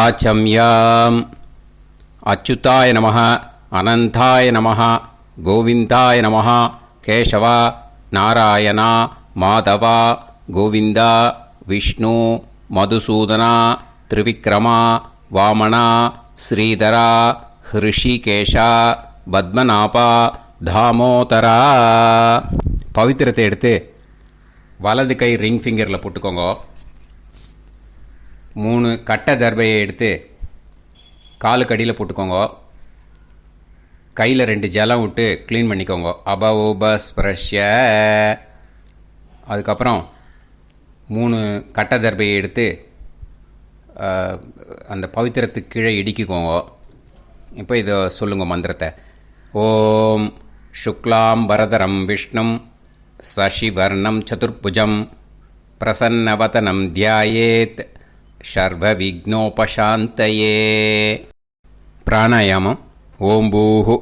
ஆச்சம்யாம். அச்சுதாய நமः, அனந்தாய நமः, கோவிந்தாய நமः, கேசவா, நாராயணா, மாதவா, கோவிந்தா, விஷ்ணு, மதுசூதனா, திரிவிக்ரமா, வாமனா, ஸ்ரீதரா, ஹிருஷிகேஷா, பத்மநாபா, தாமோதரா. பவித்திரத்தை எடுத்து வலது கை ரிங் ஃபிங்கரில் போட்டுக்கோங்க. 3 கட்டை தர்பையை எடுத்து காலுக்கடியில் போட்டுக்கோங்க. கையில் 2 ஜலம் விட்டு க்ளீன் பண்ணிக்கோங்க. அபவோபஸ்பிரஷ்ய. அதுக்கப்புறம் 3 கட்டை தர்பையை எடுத்து அந்த பவித்திரத்துக்கு கீழே இடிக்கிக்கோங்க. இப்போ இதை சொல்லுங்க மந்திரத்தை. ஓம் சுக்லாம் வரதரம் விஷ்ணும் சசிவர்ணம் சதுர்புஜம் பிரசன்னவதனம் தியாயேத் சர்வ விக்னோபசாந்தயே. பிராணாயாமம். ஓம் பூஹு,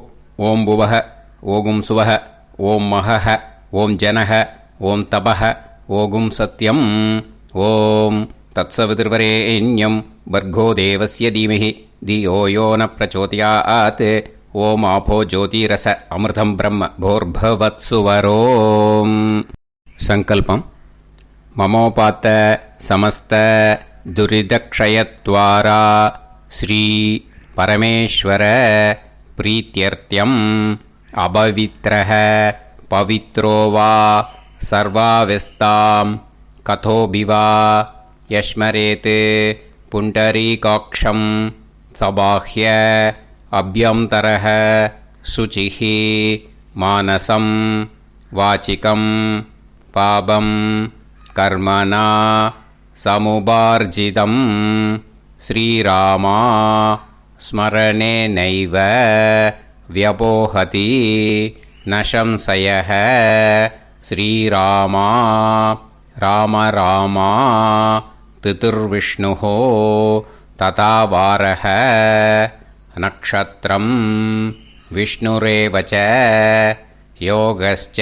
ஓம் புவஹ, ஓகும் சுவஹ, ஓம் மஹஹ, ஓம் ஜனஹ, ஓம் தபஹ, ஓகும் சத்யம். ஓம் தத்சவிதுர்வரேண்யம் வர்கோ தேவஸ்ய தீமஹி தியோ யோ ந பிரச்சோதயாத். ஓம் ஆபோ ஜோதிரச அமிர்தம் பிரம்ம போர்பவத்சுவரோம். சங்கல்பம். மமோபாத்த சமஸ்த துரிதக்ஷயத்வாரா ஸ்ரீ பரமேஸ்வர பிரீத்யர்த்தியம் அபவித்ரஹ பவித்ரோ வா சர்வாவஸ்தாம் கதோபிவா யஸ்மரேத் புண்டரீகாக்ஷம் சபாஹ்ய அப்யந்தரஹ சுசிஹ மானசம் வாசிகம் பாபம் கர்மணா சமுபார்ஜிதம் ஸ்ரீராமா ஸ்மரணேனைவ வ்யபோஹதி நசம்சயஹ. ஸ்ரீராமா ராம ராமா திதிர்விஷ்ணுஹோ ததா வாரஹ. நக்ஷத்ரம் விஷ்ணுரேவச யோகஸ்ச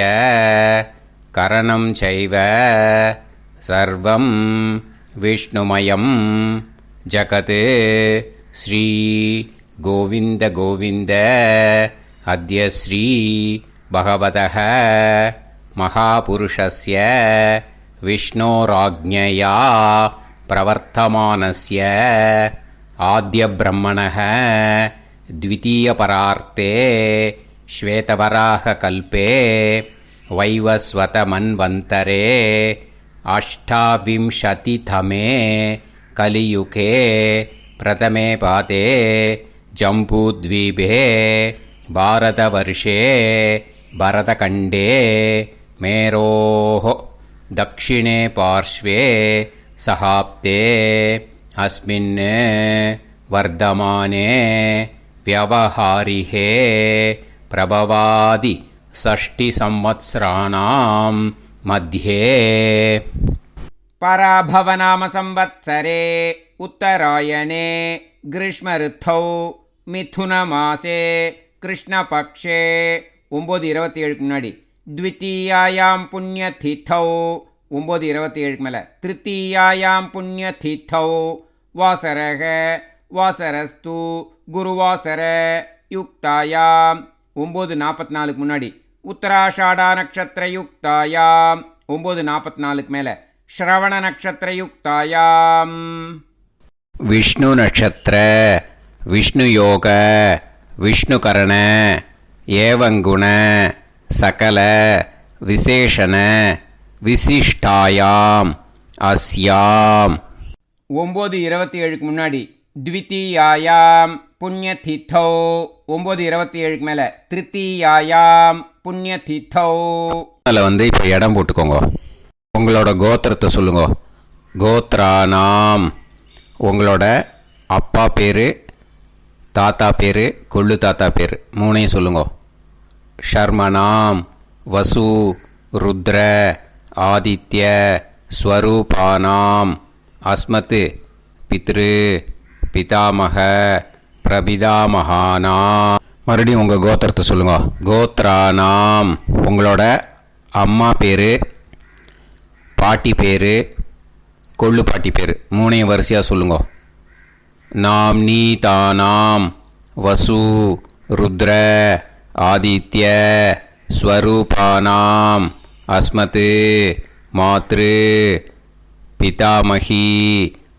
கரணம் சைவ சர்வம் விஷ்ணுமயம் ஜகத். ஸ்ரீ கோவிந்த கோவிந்த அத்ய ஸ்ரீ பகவதः மகாபுருஷஸ்ய விஷ்ணோராஜ்ஞயா பிரவர்த்தமானஸ்ய ஆத்ய பிரம்மணः த்விதீயபரார்த்தே ஸ்வேதவராக கல்பே வைவஸ்வத மன்வந்தரே அஷ்டாவிம்சதிதமே கலியுகே பிரதமே பாதே ஜம்பூத்வீபே பாரதவர்ஷே பரதகண்டே மேரோः தக்ஷிணே பார்ஷ்வே சஹாப்தே அஸ்மின் வர்தமானே व्यवहारिहे प्रभवादि षष्टि संवत्सराणां मध्ये. पराभवनाम संवत्सरे उत्तरायणे ग्रीष्मऋतौ मिथुनमासे कृष्णपक्षे 9:27 முன்னாடி द्वितीयायां पुण्यतिथौ 9:27 மேல तृतीयायां पुण्यतिथौ वासरः வாசரஸ்து குருவாசர யுக்தாயாம் 9:44 முன்னாடி உத்தராஷாடா நட்சத்திர யுக்தாயாம் 9:44 மேல ஸ்ரவண நட்சத்திர யுக்தாயாம். விஷ்ணு நட்சத்திர விஷ்ணு யோக விஷ்ணுகரண ஏவங்குண சகல விசேஷண விசிஷ்டாயாம் அஸ்யாம் 9:27 முன்னாடி द्वितीयायां पुण्यतिथौ 9:27 மேல திருத்தீயாயாம் புண்ணியதிथौ. அதில் இப்போ இடம் போட்டுக்கோங்க. உங்களோட கோத்திரத்தை சொல்லுங்க. கோத்ரானாம். உங்களோட அப்பா பேர், தாத்தா பேர், கொள்ளு தாத்தா பேர் 3ஐயும் சொல்லுங்க. ஷர்மனாம் வசு ருத்ர ஆதித்ய ஸ்வரூபானாம் அஸ்மத் பித்ரு பிதாமக பிரபிதாமகானா. மறுபடியும் உங்கள் கோத்திரத்தை சொல்லுங்க. கோத்ரானாம். உங்களோட அம்மா பேர், பாட்டி பேர், கொள்ளு பாட்டி பேர் 3ஐயும் வரிசையாக சொல்லுங்க. நாம்னீதானாம் வசு ருத்ர ஆதித்ய ஸ்வரூபானாம் அஸ்மத் மாத்ரு பிதாமகி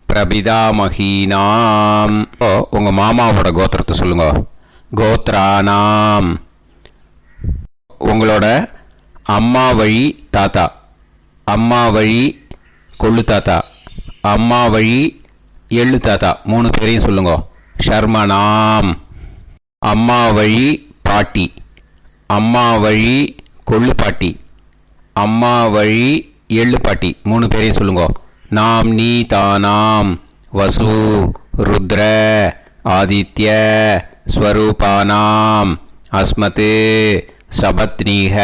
பிரபிதாமகீனாம். உங்கள் மாமாவோட கோத்திரத்தை சொல்லுங்க. கோத்ரானாம். உங்களோட அம்மா வழி தாத்தா, அம்மா வழி கொள்ளு தாத்தா, அம்மா வழி எள்ளு தாத்தா 3 பேரையும் சொல்லுங்க. ஷர்மனாம். அம்மா வழி பாட்டி, அம்மா வழி கொள்ளு பாட்டி, அம்மா வழி எள்ளு பாட்டி 3 பேரையும் சொல்லுங்க. நாம்னீதானாம் வசு ருத்ர ஆதித்ய ஸ்வரூபானாம் அஸ்மத் சபத்னீஹ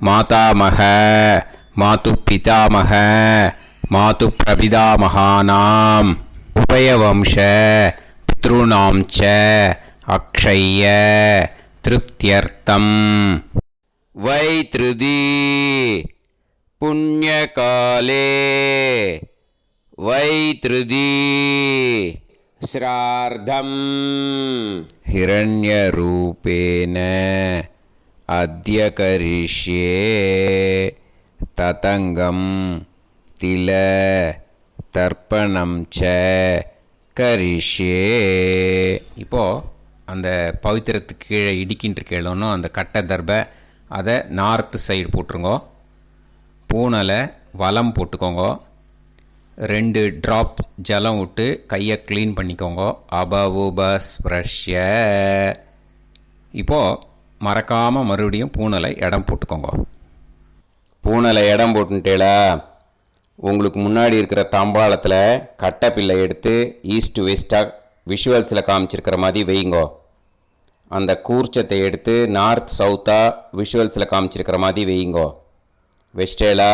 மாதாமக மாது பிதாமக மாது பிரபிதாமகானாம் உபயவம்ச பித்ருணாம் ச அக்ஷய்ய திருப்தியர்த்தம். வைத்ருதி புண்ணியகாலே வைத்ருதி ஸ்ரார்த்தம் ஹிரண்யரூபேன அத்ய கரிஷ்யே ததங்கம் தில தர்ப்பணம் ச கரிஷ்யே. இப்போது அந்த பவித்திரத்துக்கு கீழே இடிக்கின்ற கேளோன்னு அந்த கட்டை தர்பை அதை நார்த்து சைடு போட்டுருங்கோ. பூனலை வலம் போட்டுக்கோங்க. 2 ட்ராப் ஜலம் விட்டு கையை க்ளீன் பண்ணிக்கோங்க. அபவுபஸ்ப்ரஷ்ய. இப்போது மறக்காமல் மறுபடியும் பூனலை இடம் போட்டுக்கோங்க. பூனலை இடம் போட்டுட்டேளா, உங்களுக்கு முன்னாடி இருக்கிற தாம்பாளத்தில் கட்டைப்பிள்ளை எடுத்து ஈஸ்ட் வெஸ்டாக விஷுவல்ஸில் காமிச்சிருக்கிற மாதிரி வைங்கோ. அந்த கூர்ச்சத்தை எடுத்து நார்த் சவுத்தாக விஷுவல்ஸில் காமிச்சிருக்கிற மாதிரி வைங்கோ. வெஸ்டேலா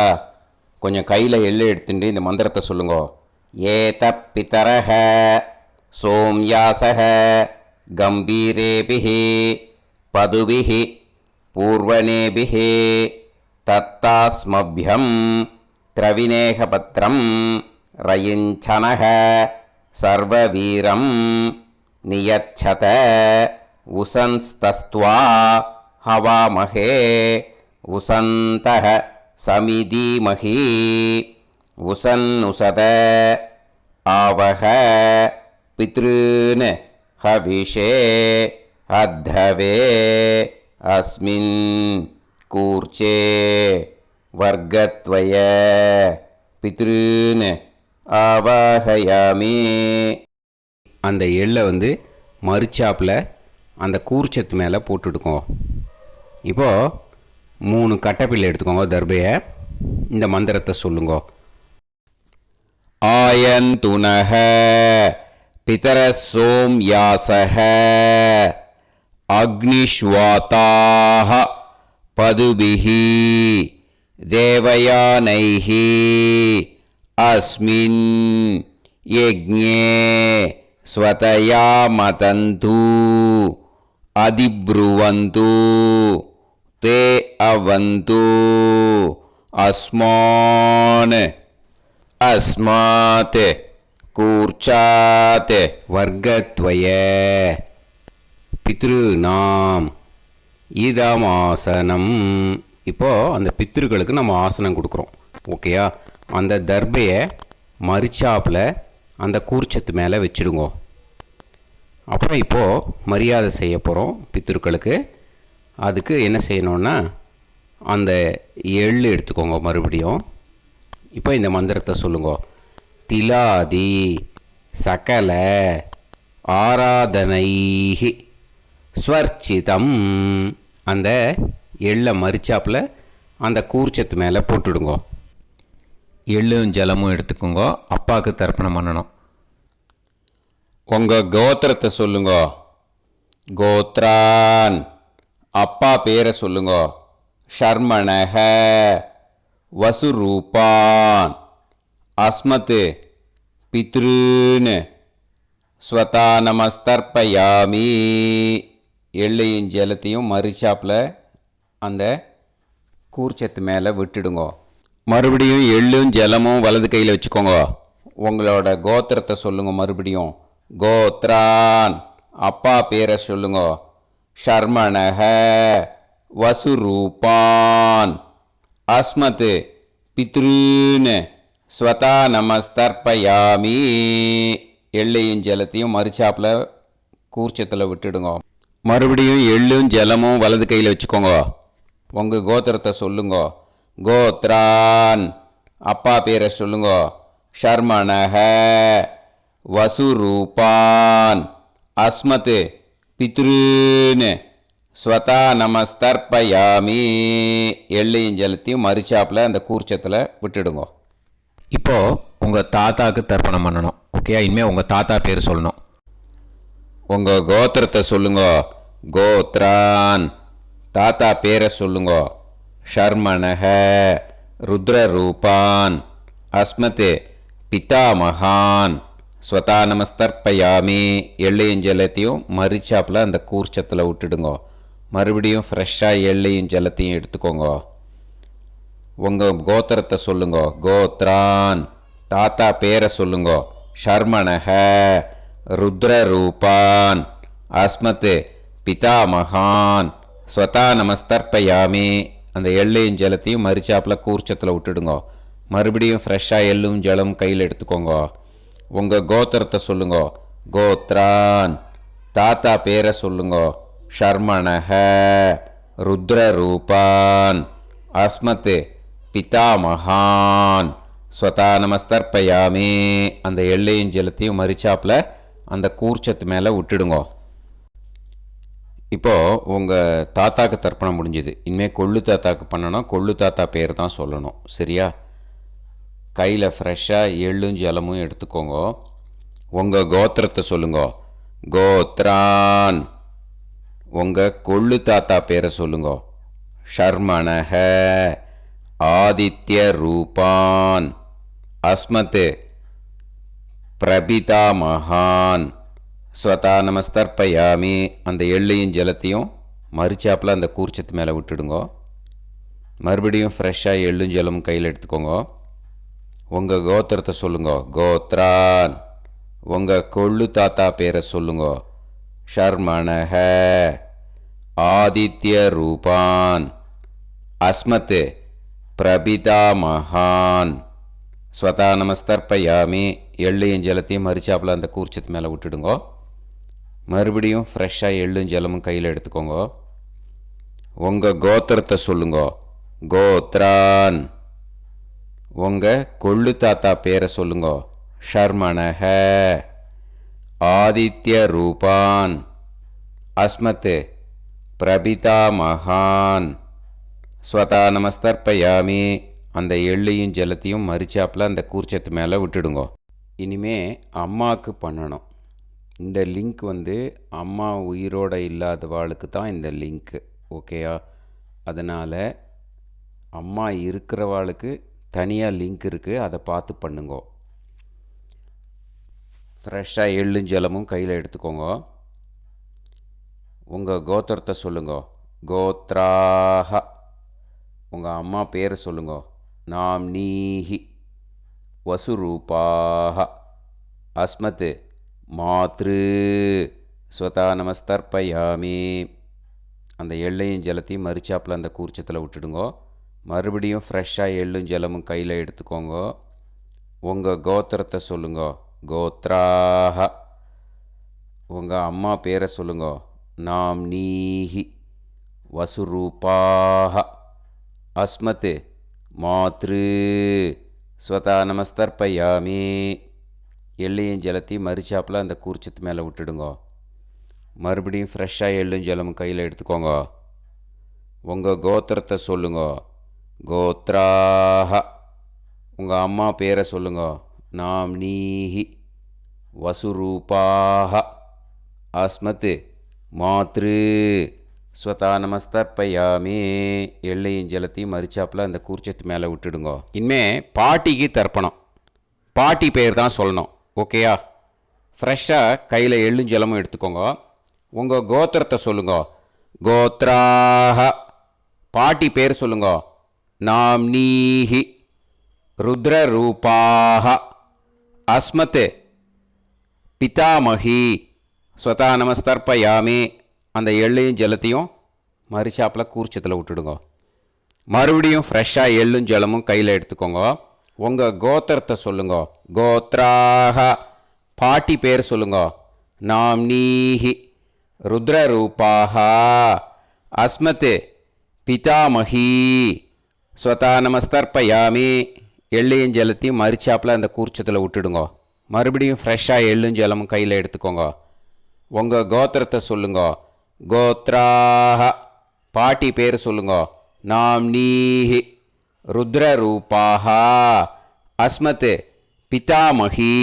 கொஞ்சம் கையில் எள்ளு எடுத்துட்டு இந்த மந்திரத்தை சொல்லுங்கோ. ஏத பிதரஹ சோம்யாசஹ கம்பீரேபிஹி பதுபிஹி பூர்வனேபிஹி தத்தாஸ்மப்யம் திரவிநேகபத்ரம் ரயிஞ்சனஹ சர்வவீரம் நியச்சத உசன்ஸ்தஸ்த்வா ஹவாமஹே உசந்தஹ சமிதீமஹி உசன்னுசத ஆவஹ பித்ருன் ஹவிஷே அத்தவே அஸ்மின் கூர்ச்சே வர்க்கத்வய பித்ருன் ஆவாஹயாமி. அந்த எள்ளை மறுச்சாப்பில் அந்த கூர்ச்சத்து மேலே போட்டுடுக்கோங்க. இப்போது 3 கட்டைப்பிள்ளை எடுத்துக்கோங்க. தர்பையை இந்த மந்திரத்தை சொல்லுங்க. ஆயந்துனஹ பிதர சோம்யாசஹ அக்னிஷ்வாதாஹ பதுபிஹி தேவயானைஹி அஸ்மின் யஜ்ஞே ஸ்வதயா மதந்து அதிப்ருவந்து தே அவது அஸ்மான் அஸ்மாத் கூர்ச்சாத் வர்க்கத்வய பித்ருநாம் இதமாசனம். இப்போது அந்த பித்ருக்களுக்கு நம்ம ஆசனம் கொடுக்குறோம். ஓகேயா? அந்த தர்பையை மறுச்சாப்பில் அந்த கூர்ச்சத்து மேலே வச்சுடுங்க. அப்புறம் இப்போது மரியாதை செய்ய போகிறோம் பித்ருக்களுக்கு. அதுக்கு என்ன செய்யணுன்னா அந்த எள்ளு எடுத்துக்கோங்க. மறுபடியும் இப்போ இந்த மந்திரத்தை சொல்லுங்க. திலாதி சகல ஆராதனைஹி ஸ்வர்ச்சிதம். அந்த எள்ளை மரிச்சாப்பில் அந்த கூர்ச்சத்து மேலே போட்டுடுங்க. எள்ளும் ஜலமும் எடுத்துக்கோங்க. அப்பாவுக்கு தர்ப்பணம் பண்ணணும். உங்கள் கோத்திரத்தை சொல்லுங்க. கோத்ரான். அப்பா பேரை சொல்லுங்க. ஷர்மணஹ வசுரூபான் அஸ்மத் பித்ருன் ஸ்வதா நமஸ்தர்ப்பயாமி. எள்ளையும் ஜலத்தையும் மறுச்சாப்பில் அந்த கூர்ச்சத்து மேலே விட்டுடுங்க. மறுபடியும் எள்ளும் ஜலமும் வலது கையில் வச்சுக்கோங்க. உங்களோட கோத்திரத்தை சொல்லுங்க. மறுபடியும் கோத்ரான் அப்பா பேரை சொல்லுங்க. ஷர்மணஹ வசுரூபான். அஸ்மத் பித்ருன்னு ஸ்வதா நமஸ்தர்ப்பயாமி. எள்ளையும் ஜலத்தையும் மறுச்சாப்பில் கூர்ச்சத்தில் விட்டுடுங்க. மறுபடியும் எள்ளும் ஜலமும் வலது கையில் வச்சுக்கோங்க. உங்கள் கோத்திரத்தை சொல்லுங்க. கோத்ரான் அப்பா பேரை சொல்லுங்க. ஷர்மணஹ வசுரூபான். அஸ்மத் பித்ருன்னு ஸ்வதா நமஸ்தர்ப்பயாமி. எள்ளையும் ஜலத்தையும் மறுச்சாப்பில் அந்த கூர்ச்சத்தில் விட்டுடுங்க. இப்போது உங்கள் தாத்தாவுக்கு தர்ப்பணம் பண்ணணும். ஓகே, இனிமேல் உங்கள் தாத்தா பேர் சொல்லணும். உங்கள் கோத்திரத்தை சொல்லுங்க. கோத்ரான் தாத்தா பேரை சொல்லுங்க. ஷர்மணஹ ருத்ரரூபான். அஸ்மத் பிதாமகான். ஸ்வதா நமஸ்தர்ப்பயாமி. எள்ளையும் ஜலத்தையும் மறுச்சாப்பில் அந்த கூர்ச்சத்தில் விட்டுடுங்க. மறுபடியும் ஃப்ரெஷ்ஷாக எள்ளையும் ஜலத்தையும் எடுத்துக்கோங்க. உங்கள் கோத்திரத்தை சொல்லுங்க. கோத்ரான் தாத்தா பேரை சொல்லுங்க. ஷர்மணஹ ருத்ரரூபான். அஸ்மத் பிதாமகான். ஸ்வதா நமஸ்தர்ப்பயாமி. அந்த எள்ளையும் ஜலத்தையும் மறுச்சாப்பில் கூர்ச்சத்தில் விட்டுடுங்க. மறுபடியும் ஃப்ரெஷ்ஷாக எள்ளும் ஜலம் கையில் எடுத்துக்கோங்க. உங்கள் கோத்திரத்தை சொல்லுங்க. கோத்ரான் தாத்தா பேரை சொல்லுங்க. ஷர்மணஹ ருத்ரரூபான். அஸ்மத் பிதாமகான். ஸ்வதா நமஸ்தர்ப்பயாமி. அந்த எள்ளையும் ஜலத்தையும் மறுச்சாப்பில் அந்த கூர்ச்சத்து மேலே விட்டுடுங்க. இப்போது உங்கள் தாத்தாக்கு தர்ப்பணம் முடிஞ்சுது. இனிமேல் கொள்ளு தாத்தாக்கு பண்ணணும். கொள்ளு தாத்தா பேர் தான் சொல்லணும். சரியா? கையில் ஃப்ரெஷ்ஷாக எள்ளும் ஜலமும் எடுத்துக்கோங்க. உங்கள் கோத்திரத்தை சொல்லுங்க. கோத்ரான் உங்கள் கொள்ளு தாத்தா பேரை சொல்லுங்க. ஷர்மணஹ ஆதித்ய ரூபான். அஸ்மத் பிரபிதாமகான். ஸ்வதா நமஸ்தர்ப்பயாமி. அந்த எள்ளையும் ஜலத்தையும் மறுச்சாப்பில் அந்த கூர்ச்சத்து மேலே விட்டுடுங்க. மறுபடியும் ஃப்ரெஷ்ஷாக எள்ளும் ஜலமும் கையில் எடுத்துக்கோங்க. உங்கள் கோத்திரத்தை சொல்லுங்க. கோத்ரான் உங்கள் கொள்ளு தாத்தா பேரை சொல்லுங்க. ஷர்மணஹ ஆதித்ய ரூபான். அஸ்மத் பிரபிதாமகான். ஸ்வதா நமஸ்தர்ப்பயாமி. எள்ளையும் ஜலத்தையும் மறுச்சாப்பில் அந்த கூர்ச்சத்து மேலே விட்டுடுங்க. மறுபடியும் ஃப்ரெஷ்ஷாக எள்ளும் ஜலமும் கையில் எடுத்துக்கோங்க. உங்கள் கோத்திரத்தை சொல்லுங்க. கோத்ரான் உங்கள் கொள்ளு தாத்தா பேரை சொல்லுங்க. ஷர்மணஹ ஆதித்ய ரூபான். அஸ்மத் பிரபிதாமகான். ஸ்வதா நமஸ்தர்ப்பயாமி. அந்த எள்ளையும் ஜலத்தையும் மறுச்சாப்பில் அந்த கூர்ச்சத்து மேலே விட்டுடுங்க. இனிமே அம்மாவுக்கு பண்ணணும். இந்த லிங்க் அம்மா உயிரோடு இல்லாதவாளுக்கு தான் இந்த லிங்க்கு. ஓகேயா? அதனால் அம்மா இருக்கிறவாளுக்கு தனியாக லிங்க் இருக்குது. அதை பார்த்து பண்ணுங்க. ஃப்ரெஷ்ஷாக எள்ளும் ஜலமும் கையில் எடுத்துக்கோங்க. உங்கள் கோத்திரத்தை சொல்லுங்க. கோத்ராஹ உங்கள் அம்மா பேரை சொல்லுங்க. நாம்னீஹி வசுரூபாஹ. அஸ்மத் மாத்ரு ஸ்வதா நமஸ்தர்ப்பயாமி. அந்த எள்ளையும் ஜலத்தையும் மறுச்சாப்பில் அந்த கூர்ச்சத்தில் விட்டுடுங்க. மறுபடியும் ஃப்ரெஷ்ஷாக எள்ளும் ஜலமும் கையில் எடுத்துக்கோங்க. உங்கள் கோத்திரத்தை சொல்லுங்க. கோத்ராஹ உங்கள் அம்மா பேரை சொல்லுங்க. நாம்னீஹி வசுரூபாஹ. அஸ்மத் மாத்ரு ஸ்வதா நமஸ்தர்ப்பயாமி. எள்ளையும் ஜலத்தையும் மறுச்சாப்பில் அந்த கூர்ச்சத்து மேலே விட்டுடுங்க. மறுபடியும் ஃப்ரெஷ்ஷாக எள்ளும் ஜலமும் கையில் எடுத்துக்கோங்க. உங்கள் கோத்திரத்தை சொல்லுங்க. கோத்ராஹ உங்கள் அம்மா பேரை சொல்லுங்க. நாம்னீஹி வசுரூபாஹ. அஸ்மத் மாத்ரு ஸ்வதா நமஸ்தர்ப்பயாமி. எள்ளையும் ஜலத்தையும் மறுச்சாப்பில் அந்த கூர்ச்சத்து மேலே விட்டுடுங்க. இனிமே பாட்டிக்கு தர்ப்பணம். பாட்டி பேர் தான் சொல்லணும். ஓகேயா? ஃப்ரெஷ்ஷாக கையில் எள்ளும் ஜலமும் எடுத்துக்கோங்க. உங்கள் கோத்திரத்தை சொல்லுங்க. கோத்ராஹ பாட்டி பேர் சொல்லுங்க. நாம்னீஹி ருத்ரரூபாஹ. அஸ்மத் பிதாமகி ஸ்வதா நமஸ்தர்ப்பயாமி அந்த எள்ளையும் ஜலத்தையும் மறுச்சாப்பில் கூர்ச்சத்தில் விட்டுடுங்க. மறுபடியும் ஃப்ரெஷ்ஷாக எள்ளும் ஜலமும் கையில் எடுத்துக்கோங்க. உங்கள் கோத்திரத்தை சொல்லுங்க. கோத்ராக பாட்டி பேர் சொல்லுங்க. நாம்னீஹி ருத்ரரூபாக அஸ்மத் பிதாமகி ஸ்வதா நமஸ்தர்ப்பயாமி எள்ளையும் ஜலத்தையும் மறுச்சாப்பில் அந்த கூர்ச்சத்தில் விட்டுடுங்க. மறுபடியும் ஃப்ரெஷ்ஷாக எள்ளும் ஜலமும் கையில் எடுத்துக்கோங்க. உங்கள் கோத்திரத்தை சொல்லுங்க. கோத்ராக பாட்டி பேர் சொல்லுங்க. நாம்னீஹி ருத்ரரூபாக அஸ்மத் பிதாமகி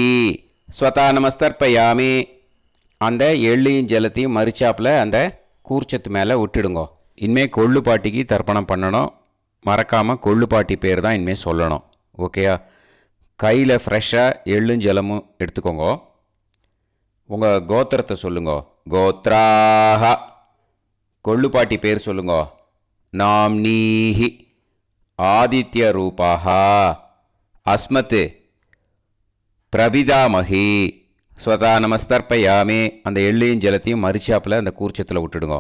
ஸ்வதா நமஸ்தர்ப்பயாமி அந்த எள்ளையும் ஜலத்தையும் மறுச்சாப்பில் அந்த கூர்ச்சத்து மேலே விட்டுடுங்க. இனிமேல் கொள்ளு பாட்டிக்கு தர்ப்பணம் பண்ணணும். மறக்காமல் கொள்ளு பாட்டி பேர் தான் இனிமேல் சொல்லணும். ஓகேயா? கையில் ஃப்ரெஷ்ஷாக எள்ளும் ஜலமும் எடுத்துக்கோங்க. உங்கள் கோத்திரத்தை சொல்லுங்க. கோத்ராக கொள்ளு பாட்டி பேர் சொல்லுங்க. நாம்னீஹி ஆதித்ய ரூபாக அஸ்மத் பிரபிதாமகி ஸ்வதா நமஸ்தர்ப்பயாமி அந்த எள்ளையும் ஜலத்தையும் மறுச்சாப்பில் அந்த கூர்ச்சத்தில் விட்டுடுங்க.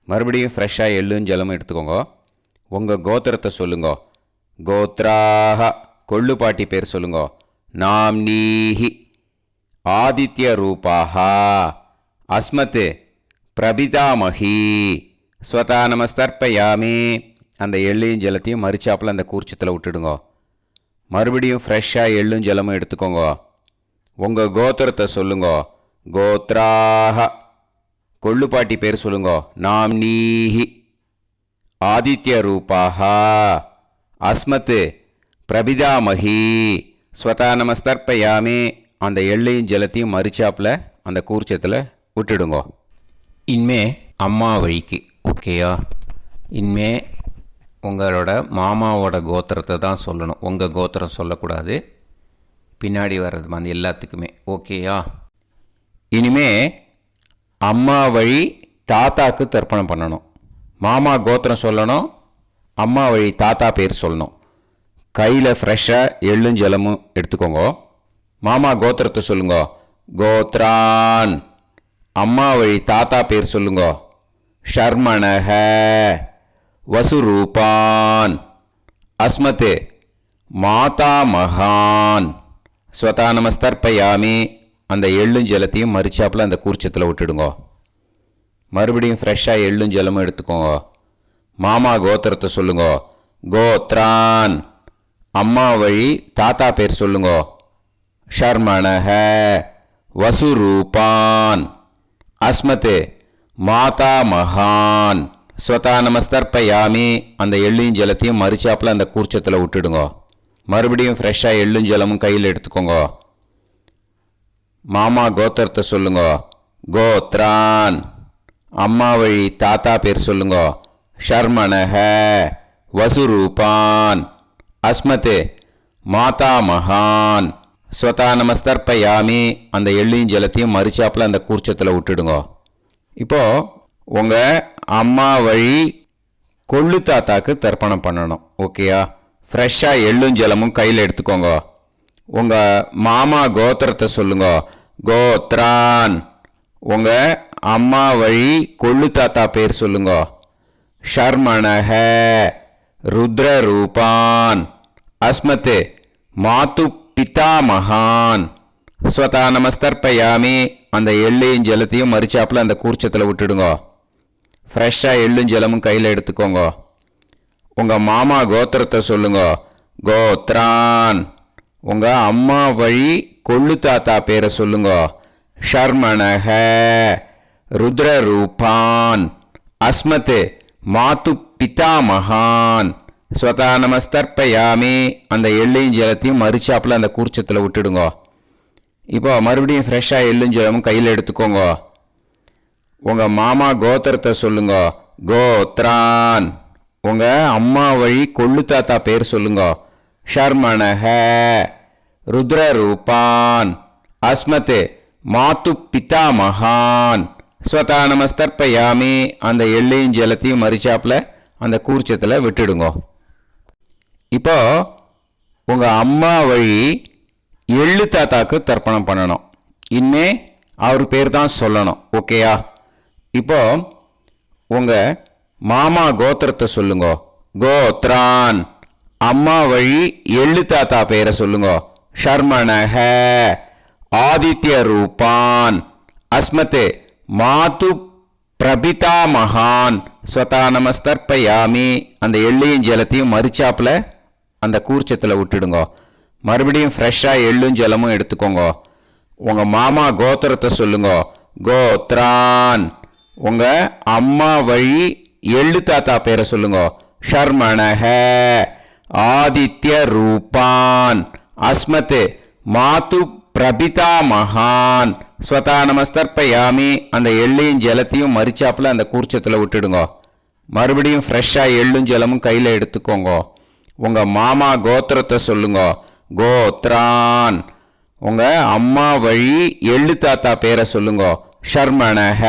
மறுபடியும் ஃப்ரெஷ்ஷாக எள்ளும் ஜலமும் எடுத்துக்கோங்க. உங்கள் கோத்திரத்தை சொல்லுங்க. கோத்ராக கொள்ளு பாட்டி பேர் சொல்லுங்க. நாம்னீஹி ஆதித்ய ரூபாக அஸ்மத் பிரபிதாமகி ஸ்வதா நமஸ்தர்ப்பயாமி அந்த எள்ளையும் ஜலத்தையும் மறுச்சாப்பில் அந்த கூர்ச்சத்தில் விட்டுடுங்க. மறுபடியும் ஃப்ரெஷ்ஷாக எள்ளும் ஜலமும் எடுத்துக்கோங்க. உங்கள் கோத்திரத்தை சொல்லுங்க. கோத்ராக கொள்ளு பாட்டி பேர் சொல்லுங்க. நாம்னீஹி ஆதித்ய ரூபாக அஸ்மத் பிரபிதாமகி ஸ்வதா நமஸ்தர்ப்பயாமி அந்த எள்ளையும் ஜலத்தையும் மறுச்சாப்பில் அந்த கூர்ச்சத்தில் விட்டுடுங்க. இனிமே அம்மா வழிக்கு. ஓகேயா? இனிமே உங்களோட மாமாவோட கோத்திரத்தை தான் சொல்லணும். உங்கள் கோத்திரம் சொல்லக்கூடாது. பின்னாடி வர்றது வந்து எல்லாத்துக்குமே. ஓகேயா? இனிமே அம்மா வழி தாத்தாக்கு தர்ப்பணம் பண்ணணும். மாமா கோத்திரம் சொல்லணும். அம்மா வழி தாத்தா பேர் சொல்லணும். கையில் ஃப்ரெஷ்ஷாக எள்ளும் ஜலமும் எடுத்துக்கோங்க. மாமா கோத்திரத்தை சொல்லுங்க. கோத்ரான் அம்மா வழி தாத்தா பேர் சொல்லுங்க. ஷர்மணஹ வசுரூபான் அஸ்மத் மாதா மகான் ஸ்வதா நமஸ்தர்ப்பயாமி அந்த எள்ளும் ஜலத்தையும் மறுச்சாப்பில் அந்த கூர்ச்சத்தில் விட்டுடுங்க. மறுபடியும் ஃப்ரெஷ்ஷாக எள்ளும் ஜலமும் எடுத்துக்கோங்க. மாமா கோத்திரத்தை சொல்லுங்க. கோத்ரான் அம்மா வழி தாத்தா பேர் சொல்லுங்க. ஷர்மணஹ வசுரூபான் அஸ்மத் மாதா மகான் ஸ்வதா நமஸ்தர்ப்பயாமி அந்த எள்ளையும் ஜலத்தையும் மறுச்சாப்பில் அந்த கூர்ச்சத்தில் விட்டுடுங்க. மறுபடியும் ஃப்ரெஷ்ஷாக எள்ளும் ஜலமும் கையில் எடுத்துக்கோங்க. மாமா கோத்திரத்தை சொல்லுங்க. கோத்ரான் அம்மா வழி தாத்தா பேர் சொல்லுங்க. ஷர்மணஹ வசுரூபான் அஸ்மத் மாதா மகான் ஸ்வதா நமஸ்தர்ப்பயாமி அந்த எள்ளையும் ஜலத்தையும் மறுச்சாப்பில் அந்த கூர்ச்சத்தில் விட்டுடுங்க. இப்போது உங்கள் அம்மா வழி கொள்ளு தாத்தாக்கு தர்ப்பணம் பண்ணணும். ஓகேயா? ஃப்ரெஷ்ஷாக எள்ளும் ஜலமும் கையில் எடுத்துக்கோங்க. உங்கள் மாமா கோத்திரத்தை சொல்லுங்க. கோத்ரான் உங்கள் அம்மா வழி கொள்ளு தாத்தா பேர் சொல்லுங்க. ஷர்மணஹ ருத்ரரூபான் அஸ்மத் மாது பிதாமகான் ஸ்வதா நமஸ்தர்ப்பயாமி அந்த எள்ளையும் ஜலத்தையும் மறுச்சாப்பில் அந்த கூர்ச்சத்தில் விட்டுடுங்க. ஃப்ரெஷ்ஷாக எள்ளும் ஜலமும் கையில் எடுத்துக்கோங்க. உங்கள் மாமா கோத்திரத்தை சொல்லுங்க. கோத்ரான் உங்கள் அம்மா வழி கொள்ளு தாத்தா பேரை சொல்லுங்க. ஷர்மணஹ ருத்ரரூபான் அஸ்மத் மாது பிதாமகான் ஸ்வதா நமஸ்தர்ப்பயாமி அந்த எள்ளையும் ஜலத்தையும் மறுச்சாப்பில் அந்த கூர்ச்சத்தில் விட்டுடுங்க. இப்போ மறுபடியும் ஃப்ரெஷ்ஷாக எள்ளும் ஜலமும் கையில் எடுத்துக்கோங்க. உங்கள் மாமா கோத்திரத்தை சொல்லுங்க. கோத்ரான் உங்கள் அம்மா வழி கொள்ளு தாத்தா பேர் சொல்லுங்க. ஷர்மணஹ ருத்ரரூபான் அஸ்மத் மாது பிதாமகான் ஸ்வதா நமஸ்தர்ப்பயாமி அந்த எள்ளையும் ஜலத்தையும் மறுச்சாப்பில் அந்த கூர்ச்சத்தில் விட்டுடுங்க. இப்போ உங்கள் அம்மா வழி எள்ளு தாத்தாக்கு தர்ப்பணம் பண்ணணும். இனிமே அவர் பேர் தான் சொல்லணும். ஓகேயா? இப்போ உங்கள் மாமா கோத்திரத்தை சொல்லுங்க. கோத்ரான். அம்மா வழி எள்ளு தாத்தா பேரை சொல்லுங்க. ஷர்மணஹ. ஆதித்ய ரூபான். அஸ்மத் மாது பிரபிதா மகான். ஸ்வதா நமஸ்தர்ப்பயாமி. அந்த எள்ளையும் ஜலத்தையும் மறிச்சாப்பில் அந்த கூர்ச்சத்தில் விட்டுடுங்க. மறுபடியும் ஃப்ரெஷ்ஷாக எள்ளும் ஜலமும் எடுத்துக்கோங்க. உங்கள் மாமா கோத்திரத்தை சொல்லுங்க. கோத்ரான். உங்கள் அம்மா வழி எள்ளு தாத்தா பேரை சொல்லுங்க. ஷர்மணஹ. ஆதித்ய ரூபான். அஸ்மத் மாது பிரபிதா மகான். ஸ்வதா நமஸ்தர்ப்பயாமி. அந்த எள்ளையும் ஜலத்தையும் மறிச்சாப்பில் அந்த கூர்ச்சத்தில் விட்டுடுங்க. மறுபடியும் ஃப்ரெஷ்ஷாக எள்ளும் ஜலமும் கையில் எடுத்துக்கோங்க. உங்கள் மாமா கோத்திரத்தை சொல்லுங்க. கோத்ரான். உங்கள் அம்மா வழி எள்ளு தாத்தா பேரை சொல்லுங்க. ஷர்மணஹ.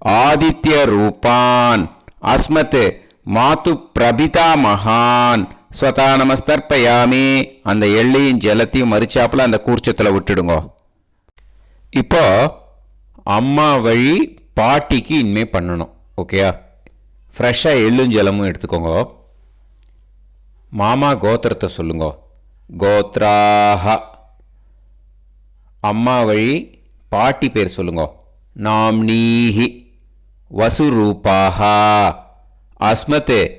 ஆதித்ய ரூபான். அஸ்மத் மாது பிரபிதா மகான். ஸ்வதா நமஸ்தர்ப்பயாமி. அந்த எள்ளையும் ஜலத்தையும் மறிச்சாப்பில் அந்த கூர்ச்சத்தில் விட்டுடுங்க. இப்போ அம்மா வழி பாட்டிக்கு இனிமே பண்ணணும். ஓகேயா? ஃப்ரெஷ்ஷாக எள்ளும் ஜலமும் எடுத்துக்கோங்க. மாமா கோத்திரத்தை சொல்லுங்க. கோத்ராஹ. அம்மா வழி பாட்டி பேர் சொல்லுங்க. நாம்னீஹி. வசுரூபாஹ. அஸ்மத்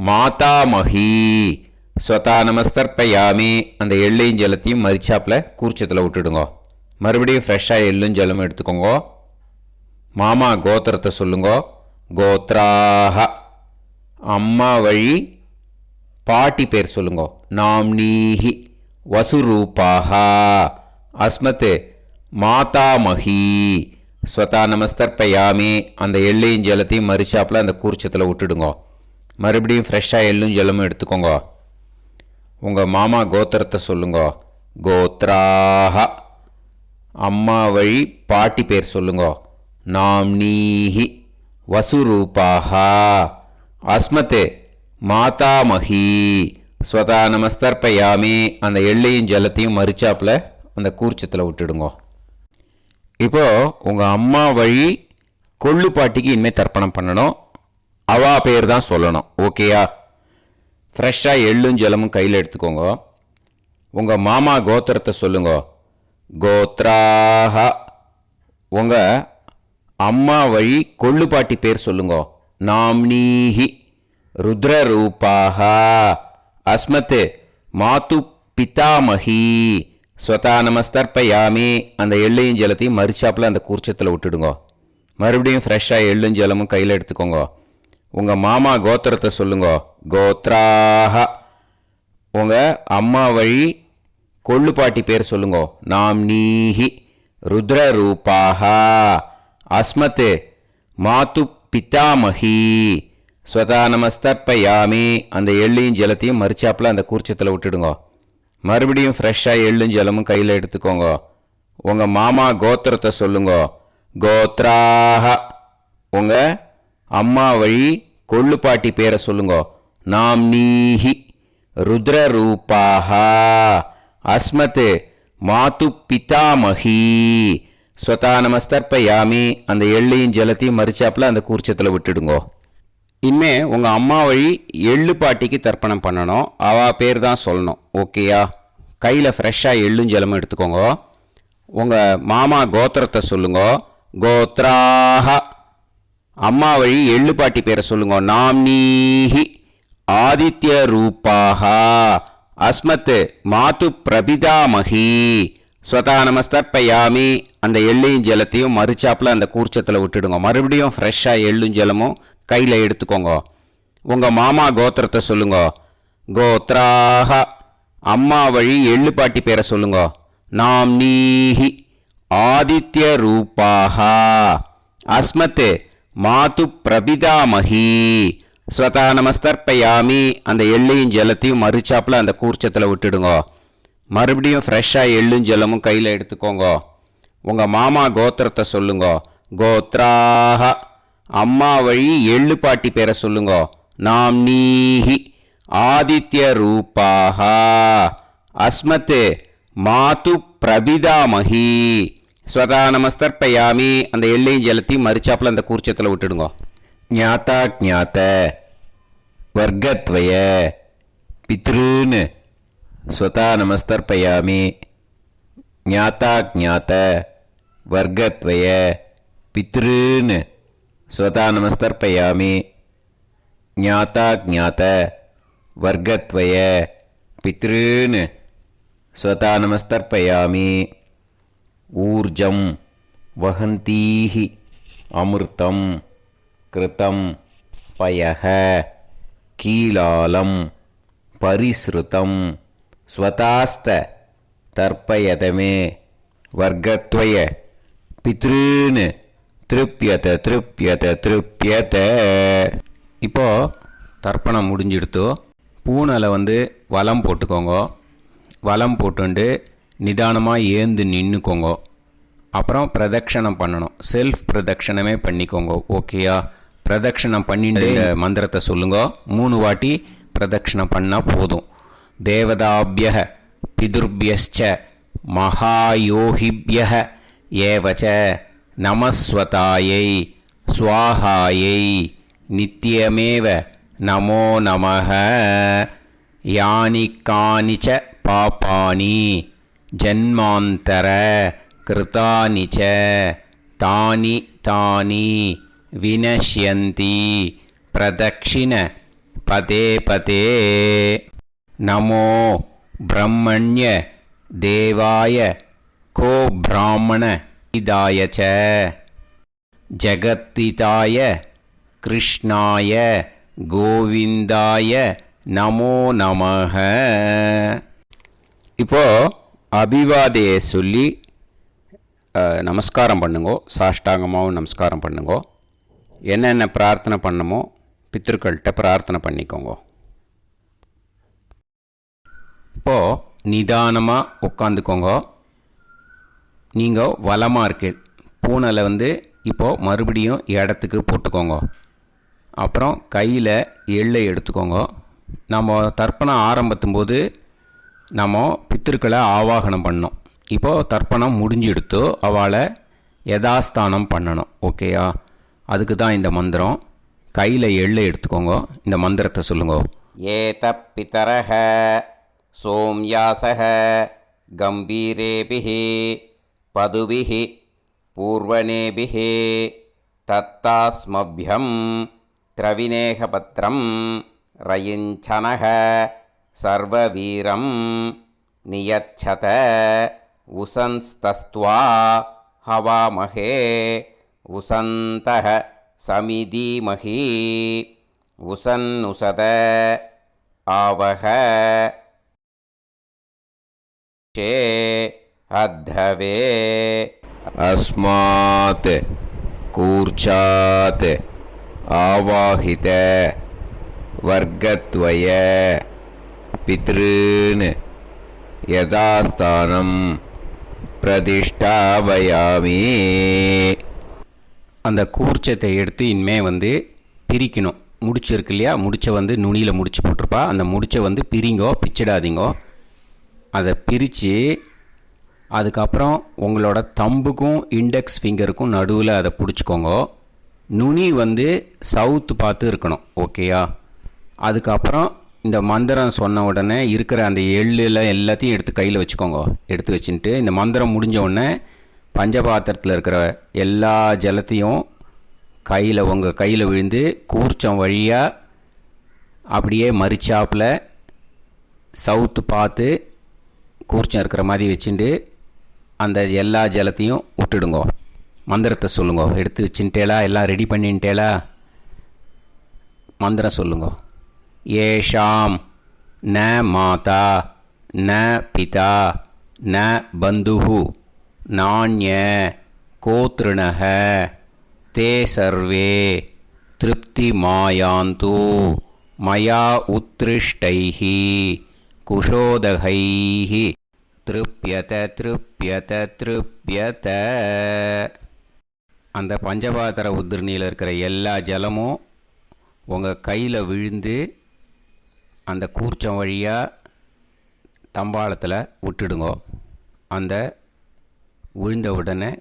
மாதாமஹி. ஸ்வதா நமஸ்தர்ப்பயாமி. அந்த எள்ளையும் ஜலத்தையும் மறிச்சாப்பில் கூர்ச்சத்தில் விட்டுடுங்க. மறுபடியும் ஃப்ரெஷ்ஷாக எள்ளும் ஜலமும் எடுத்துக்கோங்க. மாமா கோத்திரத்தை சொல்லுங்க. கோத்ராஹ. அம்மா வழி பாட்டி பேர் சொல்லுங்க. நாம்னீஹி. வசுரூபாஹ. அஸ்மத் மாதாமஹி. ஸ்வதா நமஸ்தர்ப்பயாமி. அந்த எள்ளையும் ஜலத்தையும் மறிச்சாப்பில் அந்த கூர்ச்சத்தில் விட்டுடுங்க. மறுபடியும் ஃப்ரெஷ்ஷாக எள்ளும் ஜலமும் எடுத்துக்கோங்க. உங்கள் மாமா கோத்திரத்தை சொல்லுங்க. கோத்ராஹ. அம்மா வழி பாட்டி பேர் சொல்லுங்க. நாம்னீஹி. வசுரூபாஹ. அஸ்மத் மாதாமஹி. ஸ்வதா நமஸ்தர்ப்பயாமி. அந்த எள்ளையும் ஜலத்தையும் மறிச்சாப்பில் அந்த கூர்ச்சத்தில் விட்டுடுங்க. இப்போ உங்கள் அம்மா வழி கொள்ளு பாட்டிக்கு இனிமேல் தர்ப்பணம் பண்ணணும். அவா பேர் தான் சொல்லணும். ஓகேயா? ஃப்ரெஷ்ஷாக எள்ளும் ஜலமும் கையில் எடுத்துக்கோங்க. உங்கள் மாமா கோத்திரத்தை சொல்லுங்க. கோத்ராஹ. உங்கள் அம்மா வழி கொள்ளு பாட்டி பேர் சொல்லுங்க. நாம்னீஹி. ருத்ரரூபாஹ. அஸ்மத் மாது பிதாமஹி. ஸ்வதா நமஸ்தர்ப்பயாமி. அந்த எள்ளையும் ஜலத்தையும் மறிச்சாப்பில் அந்த கூர்ச்சத்தில் விட்டுடுங்க. மறுபடியும் ஃப்ரெஷ்ஷாக எள்ளும் ஜலமும் கையில் எடுத்துக்கோங்க. உங்கள் மாமா கோத்திரத்தை சொல்லுங்க. கோத்ராஹ. உங்கள் அம்மா வழி கொள்ளு பாட்டி பேர் சொல்லுங்க. நாம்னீஹி. ருத்ரரூபாஹ. அஸ்மத் மாது பிதாமஹி. ஸ்வதா நமஸ்தர்ப்பயாமி. அந்த எள்ளையும் ஜலத்தையும் மறிச்சாப்பில் அந்த கூர்ச்சத்தில் விட்டுடுங்க. மறுபடியும் ஃப்ரெஷ்ஷாக எள்ளும் ஜலமும் கையில் எடுத்துக்கோங்க. உங்கள் மாமா கோத்திரத்தை சொல்லுங்க. கோத்ராஹ. உங்கள் அம்மா வழி கொள்ளு பாட்டி பேரை சொல்லுங்க. நாம்னீஹி. ருத்ரரூபாஹ. அஸ்மத் மாது பிதாமஹி. ஸ்வதா நமஸ்தர்ப்பயாமி. அந்த எள்ளையும் ஜலத்தையும் மறிச்சாப்பில் அந்த கூர்ச்சத்தில் விட்டுடுங்க. இனிமே உங்கள் அம்மா வழி எள்ளு பாட்டிக்கு தர்ப்பணம் பண்ணணும். அவா பேர் தான் சொல்லணும். ஓகேயா? கையில் ஃப்ரெஷ்ஷாக எள்ளும் ஜலமும் எடுத்துக்கோங்க. உங்கள் மாமா கோத்திரத்தை சொல்லுங்க. கோத்ராஹ. அம்மா வழி எள்ளு பாட்டி பேரை சொல்லுங்க. நாம்னீஹி. ஆதித்ய ரூபாஹ. அஸ்மத் மாது பிரபிதாமஹி. ஸ்வதா நமஸ்தர்ப்பயாமி. அந்த எள்ளையும் ஜலத்தையும் மறிச்சாப்பில் அந்த கூர்ச்சத்தில் விட்டுடுங்க. மறுபடியும் ஃப்ரெஷ்ஷாக எள்ளும் ஜலமும் கையில் எடுத்துக்கோங்க. உங்கள் மாமா கோத்திரத்தை சொல்லுங்க. கோத்ராஹ. அம்மா வழி எள்ளு பாட்டி பேரை சொல்லுங்க. நாம்னீஹி. ஆதித்ய ரூபாஹ. அஸ்மத் மாது பிரபிதாமஹி. ஸ்வதா நமஸ்தர்ப்பயாமி. அந்த எள்ளையும் ஜலத்தையும் மறிச்சாப்பில் அந்த கூர்ச்சத்தில் விட்டுடுங்க. மறுபடியும் ஃப்ரெஷ்ஷாக எள்ளும் ஜலமும் கையில் எடுத்துக்கோங்க. உங்கள் மாமா கோத்திரத்தை சொல்லுங்க. கோத்ராஹ. அம்மா வழி எள்ளு பாட்டி பேரை சொல்லுங்க. நாம்னீஹி. ஆதித்ய ரூபாஹ. அஸ்மத் மாது பிரபிதாமஹி. ஸ்வதா நமஸ்தர்ப்பயாமி. அந்த எள்ளையும் ஜலத்தையும் மறிச்சாப்பில் அந்த கூர்ச்சத்தில் விட்டுடுங்க. ஞாத்தா ஜாத்த வர்க்கத்வய பித்ருன்னு ஸ்வதா நமஸ்தர்ப்பயாமி. ஞாத்தா ஜாத்த வர்க்கத்வய பித்ருன்னு ஸ்வதா நமஸ்தர்ப்பயாமி. ஞாத்தா ஜாத்த வர்க்கத்வய பித்ருன்னு ஸ்வதா நமஸ்தர்ப்பயாமி. ஊர்ஜம் வஹந்தீஹி அமிர்தம் கிருதம் பயஹ கீலாலம் பரிஸ்ருதம் ஸ்வதாஸ்த தர்ப்பயதமே வர்க்கத்வய பித்ருன்னு திருப்யத திருப்யத திருப்யத. இப்போ தர்ப்பணம் முடிஞ்சிடுத்தோ பூனலை வலம் போட்டுக்கோங்க. வலம் போட்டுண்டு நிதானமாக ஏந்து நின்றுக்கோங்க. அப்புறம் பிரதட்சணம் பண்ணணும். செல்ஃப் பிரதட்சணமே பண்ணிக்கோங்க. ஓகேயா? பிரதட்சணம் பண்ணிட்டு இந்த மந்திரத்தை சொல்லுங்க. 3 வாட்டி பிரதட்சணம் பண்ணால் போதும். தேவதாபிய பிதுர்பியச்ச மகாயோகிபிய ஏவச்ச நமஸ்வதாயை ஸ்வாஹாயை நித்யமேவ நமோ நமஹ. யானி கானிச்ச பாபானி ஜன்மாந்தர கிருதானி ச தானி தானி வினஷ்யந்தி பிரதக்ஷிண பதே பதே. நமோ பிரம்மண்ய தேவாய கோ பிராமண இதாய ச ஜகத்திதாய கிருஷ்ணாய கோவிந்தாய நமோ நமஹ. இப்போ அபிவாதையை சொல்லி நமஸ்காரம் பண்ணுங்கோ. சாஷ்டாங்கமாகவும் நமஸ்காரம் பண்ணுங்கோ. என்னென்ன பிரார்த்தனை பண்ணமோ பித்ருக்கள்கிட்ட பிரார்த்தனை பண்ணிக்கோங்க. இப்போது நிதானமாக உட்காந்துக்கோங்க. நீங்கள் வலமாக இருக்கு பூனலை இப்போது மறுபடியும் இடத்துக்கு போட்டுக்கோங்க. அப்புறம் கையில் எள்ளை எடுத்துக்கோங்க. நம்ம தர்ப்பணம் ஆரம்பித்தும் போது நம்ம பித்திருக்களை ஆவாகனம் பண்ணோம். இப்போது தர்ப்பணம் முடிஞ்செடுத்தோ அவளை யதாஸ்தானம் பண்ணணும். ஓகேயா? அதுக்கு தான் இந்த மந்திரம். கையில் எள்ளை எடுத்துக்கோங்க. இந்த மந்திரத்தை சொல்லுங்க. ஏத பிதரஹ சோம்யாசஹ கம்பீரேபிஹி பதுபிஹி பூர்வணேபிஹி தத்தாஸ்மப்யம் திரவிநேகபத்ரம் ரயிஞ்சனஹ சர்வவீரம் நியச்சத உசன்ஸ்தஸ்த்வா ஹவாமஹே உசந்தஹ சமிதீமஹி உசன்னுசத ஆவஹ ஷே அத்தவே. அஸ்மாத் கூர்ச்சாத் ஆவாஹித வர்க்கத்வய பித்ருன்னு யதாஸ்தானம் பிரதிஷ்டாபயாமி. அந்த கூர்ச்சத்தை எடுத்து இனிமே பிரிக்கணும். முடிச்சு இருக்கு இல்லையா? முடிச்சை நுனியில் முடிச்சு போட்டிருப்பா. அந்த முடிச்சை பிரிங்கோ, பிச்சிடாதீங்கோ. அதை பிரித்து அதுக்கப்புறம் உங்களோட தம்புக்கும் இண்டெக்ஸ் ஃபிங்கருக்கும் நடுவில் அதை பிடிச்சிக்கோங்க. நுனி சவுத்து பார்த்து இருக்கணும். ஓகேயா? அதுக்கப்புறம் இந்த மந்திரம் சொன்ன உடனே இருக்கிற அந்த எள்ளில் எல்லாத்தையும் எடுத்து கையில் வச்சுக்கோங்க. எடுத்து வச்சுட்டு இந்த மந்திரம் முடிஞ்ச உடனே பஞ்சபாத்திரத்தில் இருக்கிற எல்லா ஜலத்தையும் உங்கள் கையில் விழுந்து கூர்ச்சம் வழியாக அப்படியே மறிச்சாப்பில் சவுத்து பார்த்து கூர்ச்சம் இருக்கிற மாதிரி வச்சுட்டு அந்த எல்லா ஜலத்தையும் விட்டுடுங்கோ. மந்திரத்தை சொல்லுங்க. எடுத்து வச்சுட்டேலா? எல்லாம் ரெடி பண்ணிட்டேலா? மந்திரம் சொல்லுங்க. ஏஷாம் ந மாதா ந பிதா ந பந்துஹு நாண்ய கோத்ருணஹ தே சர்வே திருப்தி மாயாந்து மயா உத்ருஷ்டைஹி குஷோதகைஹி திருப்யத திருப்யத திருப்யத. அந்த பஞ்சபாத்திர உதிரணியில் இருக்கிற எல்லா ஜலமும் உங்கள் கையில் விழுந்து அந்த கூர்ச்சம் வழியாக தம்பாளத்தில் விட்டுடுங்கோ. அந்த விழுந்த உடனே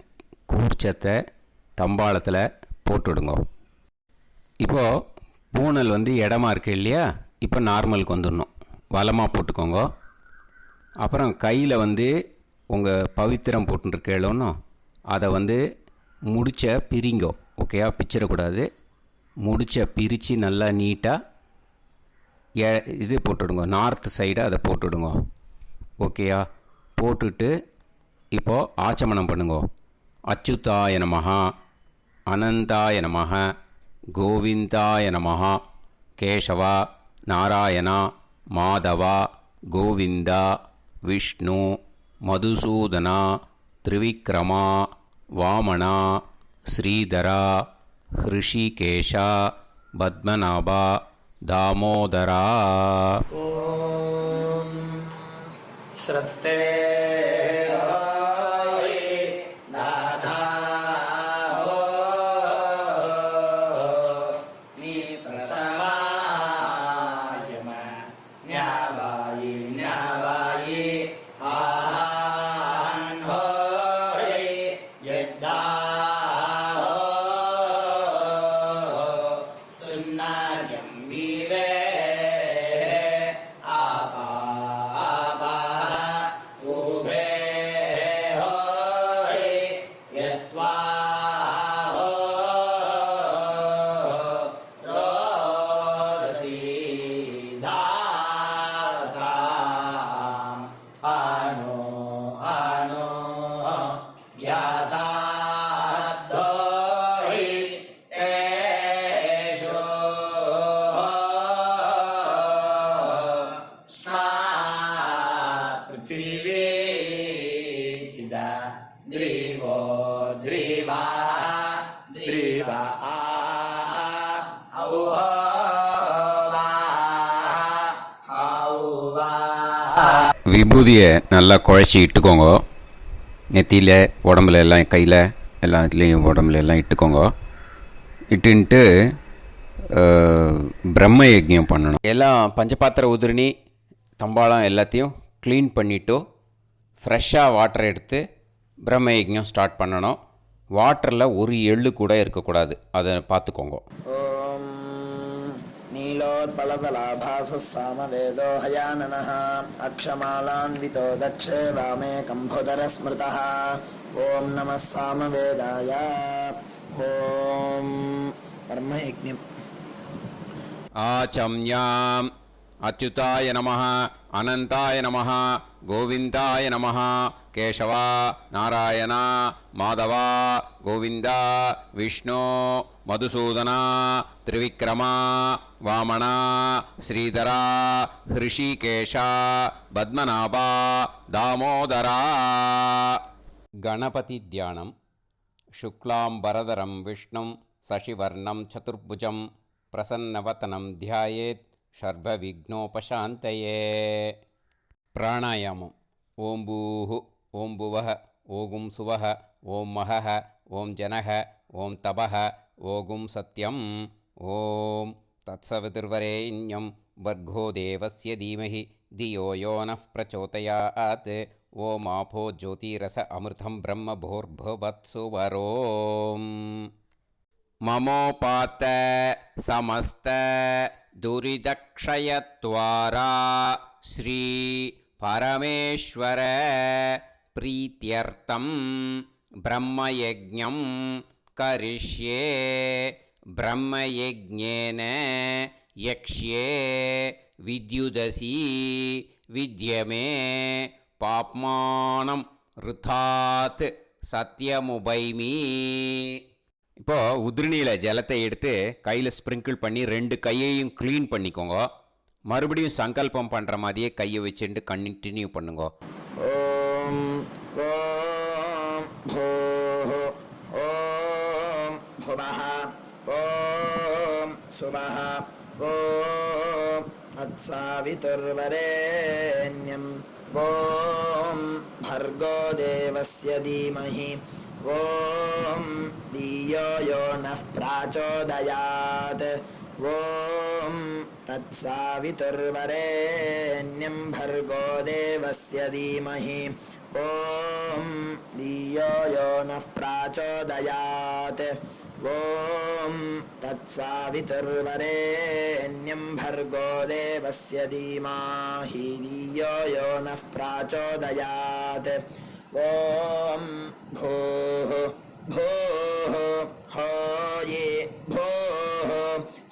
கூர்ச்சத்தை தம்பாளத்தில் போட்டுவிடுங்க. இப்போது பூனல் இடமா இருக்கு இல்லையா, இப்போ நார்மலுக்கு வந்துடணும். வலமாக போட்டுக்கோங்க. அப்புறம் கையில் உங்கள் பவித்திரம் போட்டுருக்கேளோன்னு அதை முடிச்ச பிரிங்கோ. ஓகேயா, பிச்சிடக்கூடாது. முடிச்ச பிரித்து நல்லா நீட்டாக இது போட்டுவிடுங்க. நார்த் சைடை அதை போட்டுவிடுங்க. ஓகேயா, போட்டுட்டு இப்போது ஆச்சமனம் பண்ணுங்க. அச்சுதாய நமஹ, அனந்தாய நமஹ, கோவிந்தாய நமஹ, கேசவா, நாராயணா, மாதவா, கோவிந்தா, விஷ்ணு, மதுசூதனா, திரிவிக்ரமா, வாமனா, ஸ்ரீதரா, ஹிருஷிகேஷா, பத்மநாபா, தாமோதரா. ஓம் ஸ்ரத்தே விபூதியை நல்லா குழச்சி இட்டுக்கோங்க. நெத்தியில், உடம்புல எல்லாம், கையில் எல்லாத்துலேயும் உடம்புல எல்லாம் இட்டுக்கோங்க. இட்டுன்ட்டு பிரம்ம யஜ்ஞம் பண்ணணும். எல்லாம் பஞ்சபாத்திர உதிரணி தம்பாளம் எல்லாத்தையும் க்ளீன் பண்ணிவிட்டு ஃப்ரெஷ்ஷாக வாட்டர் எடுத்து பிரம்ம யஜ்ஞம் ஸ்டார்ட் பண்ணணும். வாட்டரில் ஒரு எள்ளு கூட இருக்கக்கூடாது, அதை பார்த்துக்கோங்க. ஓம் நீலோத்பலதலாபாசः சாமவேதோ ஹயானனः அக்ஷமாலான்விதோ தக்ஷே வாமே கம்போதரஸ்மிருதः. ஓம் நமः சாமவேதாய. ஓம் பிரம்மயஜ்ஞம். ஆச்சம்யாம் அச்சுதாய நமஹ, அனந்தாய நமஹ, கோவிந்தாய நமஹ, கேசவா, நாராயணா, மாதவா, கோவிந்தா, விஷ்ணு, மதுசூதனா, திரிவிக்ரமா, வாமனா, ஸ்ரீதரா, ஹிருஷிகேஷா, பத்மநாபா, தாமோதரா. கணபதி தியானம். சுக்லாம்பரதரம் விஷ்ணும் சசிவர்ணம் சதுர்புஜம் பிரசன்னவதனம் தியாயேத் சர்வவிக்னோபசாந்தயே. பிராணாயாமம். ஓம் பூஹு, ஓம் புவஹ, ஓகும் சுவஹ, ஓம் மஹஹ, ஓம் ஜனஹ, ஓம் தபஹ, ஓகும் சத்யம். ஓம் தத்சவிதுர்வரேண்யம் வர்கோ தேவஸ்ய தீமஹி தியோ யோ நः பிரச்சோதயாத். ஓம் ஆபோ ஜோதிரச அமிர்தம் பிரம்ம பூர்புவத்சு வரோம். மமோபாத்த சமஸ்த துரிதக்ஷயத்வாரா ஸ்ரீ பரமேஸ்வர பிரீத்யர்த்தம் பிரம்மயஜ்ஞம் கரிஷ்யே. பிரம்மயஜ்ஞேன யக்ஷ்யே வித்யுதசி வித்யமே பாப்மானம் ருதாத் சத்யமுபைமி. இப்போது உதிரணியில் ஜலத்தை எடுத்து கையில் ஸ்ப்ரிங்கிள் பண்ணி 2 கையையும் க்ளீன் பண்ணிக்கோங்க. மறுபடியும் சங்கல்பம் பண்ணுற மாதிரியே கையை வச்சுட்டு கண்டினியூ பண்ணுங்க. ஓம் ஓம் பூஹ ஓம் புவஹ ஓம் சுவஹ ஓம் தத்சவிதுர்வரேண்யம் ஓம் भर्गो देवस्य धीमहि ॐ धियो यो नः प्रचोदयात् ॐ तत्सवितुर्वरेण्यं भर्गो देवस्य धीमहि ॐ धियो यो नः प्राचोदयात् ॐ तत्सवितुर्वरेण्यं भर्गो देवस्य धीमहि धियो यो नः प्राचोदयात् ॐ भूः भूः होये भूः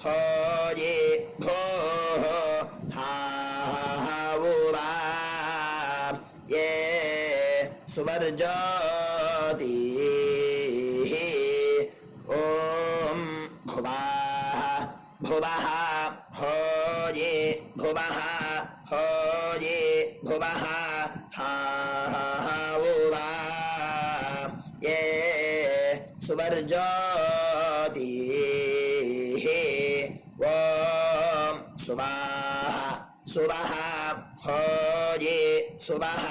होये भूः हा उवा ये सुवर्जोतिः ॐ भुवः भुवः होये भुवः होये भुवः हा उवा ये सुवर्जोतिः ॐ सुवाः सुवः होये सुवः